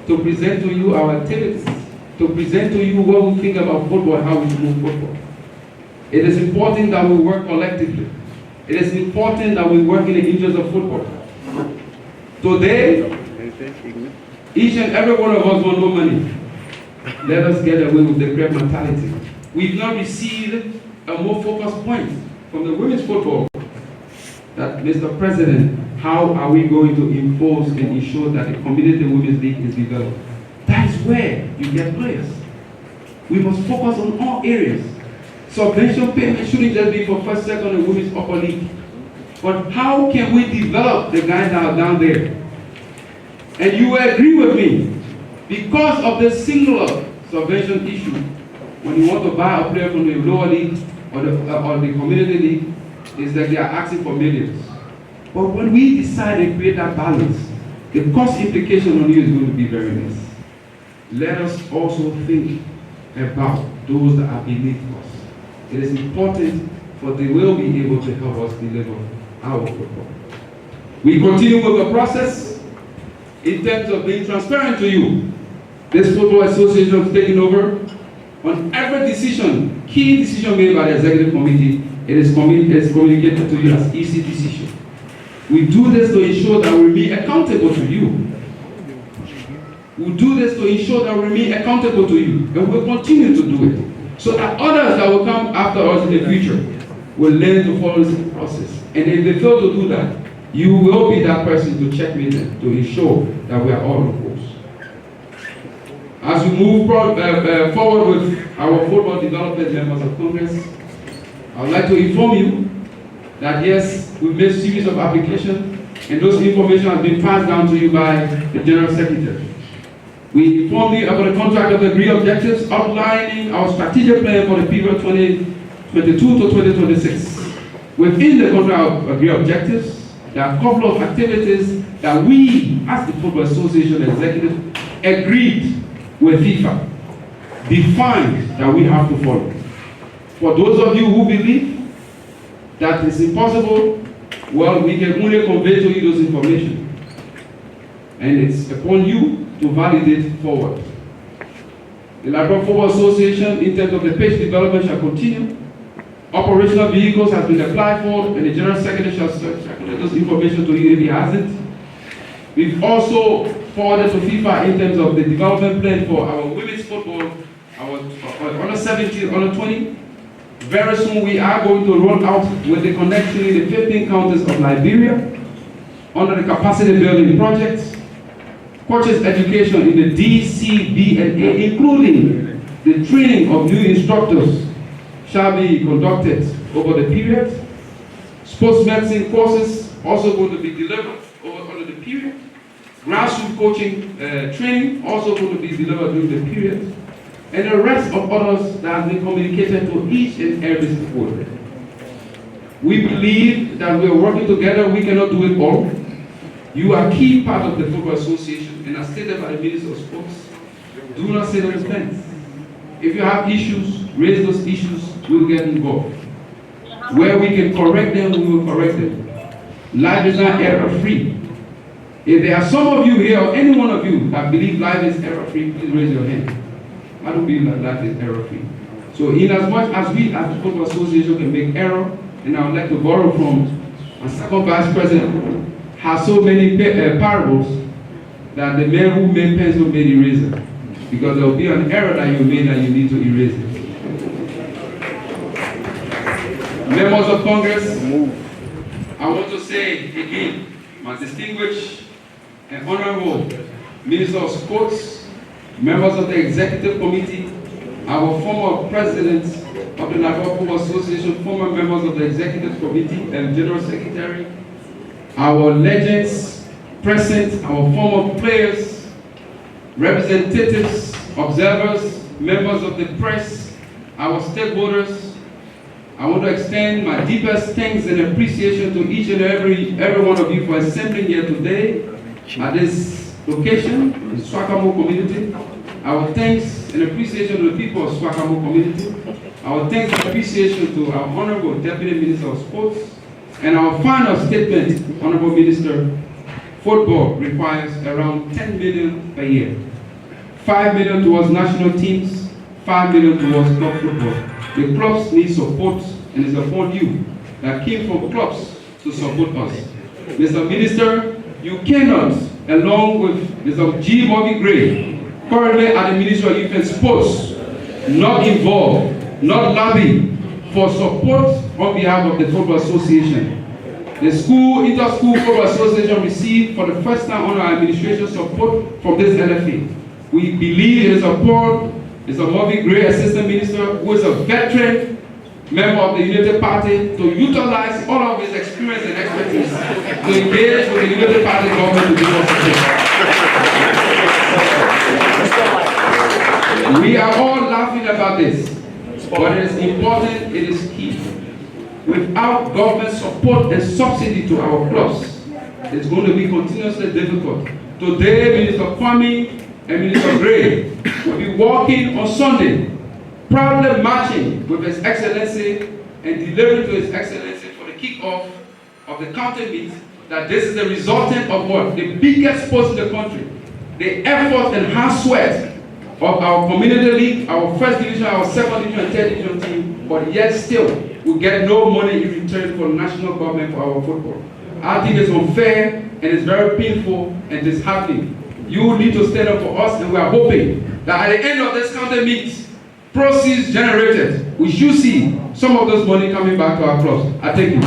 [SPEAKER 3] to present to you our activities, to present to you what we think about football and how we move football. It is important that we work collectively. It is important that we work in the interest of football. Today, each and every one of us want more money. Let us get away with the great mentality. We've not received a more focused point from the women's football that, Mr. President, how are we going to impose and ensure that the community women's league is developed? That is where you get players. We must focus on all areas. Subvention payment shouldn't just be for first, second, and women's upper league. But how can we develop the guys that are down there? And you will agree with me, because of the singular subvention issue, when you want to buy a player from the lower league or the community league, is that they are asking for millions. But when we decide and create that balance, the cost implication on you is going to be very less. Let us also think about those that are beneath us. It is important for they will be able to help us deliver our football. We continue with the process in terms of being transparent to you. This Football Association is taking over. On every decision, key decision made by the executive committee, it is communicated to you as easy decision. We do this to ensure that we remain accountable to you. We do this to ensure that we remain accountable to you, and we'll continue to do it, so that others that will come after us in the future will learn to follow this process. And if they fail to do that, you will be that person to checkmate them, to ensure that we are all on course. As we move forward with our football development members of Congress, I would like to inform you that yes, we've made a series of applications, and those information has been passed down to you by the General Secretary. We informed you about the contract of agreed objectives outlining our strategic plan for the period 2022 to 2026. Within the contract of agreed objectives, there are a couple of activities that we, as the Football Association Executive, agreed with FIFA, defined that we have to follow. For those of you who believe that is impossible, well, we can only convey to you those information. And it's upon you to validate forward. The Liberia Football Association, in terms of the pitch development, shall continue. Operational vehicles have been applied for, and the General Secretary shall circulate those information to you if he hasn't. We've also forwarded to FIFA in terms of the development plan for our women's football, our under 17, under 20. Very soon we are going to roll out with the connection in the 15 counties of Liberia under the capacity building projects. Coaches education in the D, C, B, and A, including the training of new instructors, shall be conducted over the period. Sports medicine courses also going to be delivered over the period. Grassroots coaching training also going to be delivered during the period. And the rest of others that have been communicated to each and every stakeholder. We believe that we are working together, we cannot do it all. You are a key part of the Football Association, and as stated by the Minister of Sports, do not sit on the fence. If you have issues, raise those issues, we'll get involved. Where we can correct them, we will correct them. Life is not error-free. If there are some of you here, or any one of you, that believe life is error-free, please raise your hand. I don't believe that life is error-free. So in as much as we as the Football Association can make error, and I would like to borrow from a second vice president, has so many parables that the man who made pencil made eraser. Because there will be an error that you made that you need to erase it. Members of Congress, I want to say again, my distinguished and honorable Minister of Sports, members of the Executive Committee, our former President of the Liberia Football Association, former members of the Executive Committee and General Secretary, our legends present, our former players, representatives, observers, members of the press, our stakeholders. I want to extend my deepest thanks and appreciation to each and every one of you for assembling here today at this location, the Swakamo community. Our thanks and appreciation to the people of Swakamo community. Our thanks and appreciation to our Honorable Deputy Minister of Sports. And our final statement, Honorable Minister, football requires around 10 million per year. 5 million towards national teams, 5 million towards club football. The clubs need support, and it's upon you that came from clubs to support us. Mr. Minister, you cannot, along with Mr. G. Bobby Gray, currently at the Ministry of Youth and Sports, not involved, not lobby for support on behalf of the Football Association. The Inter-School Football Association received for the first time under our administration support from this LFA. We believe it is upon Mr. Bobby Gray, Assistant Minister, who is a veteran member of the United Party, to utilize all of his experience and expertise to engage with the United Party government to give us support. We are all laughing about this, but it is important, it is key. Without government support and subsidy to our clubs, it's going to be continuously difficult. Today, Minister Kwame and Minister Gray will be walking on Sunday, proudly marching with His Excellency and delivering to His Excellency for the kickoff of the county meet, that this is the resultant of what? The biggest sports in the country. The effort and hard sweat of our community league, our first division, our second division, and third division team, but yet still, we get no money in return from national government for our football. I think it's unfair, and it's very painful and disheartening. You need to stand up for us, and we are hoping that at the end of this county meet, proceeds generated, we should see some of those money coming back to our clubs. I thank you.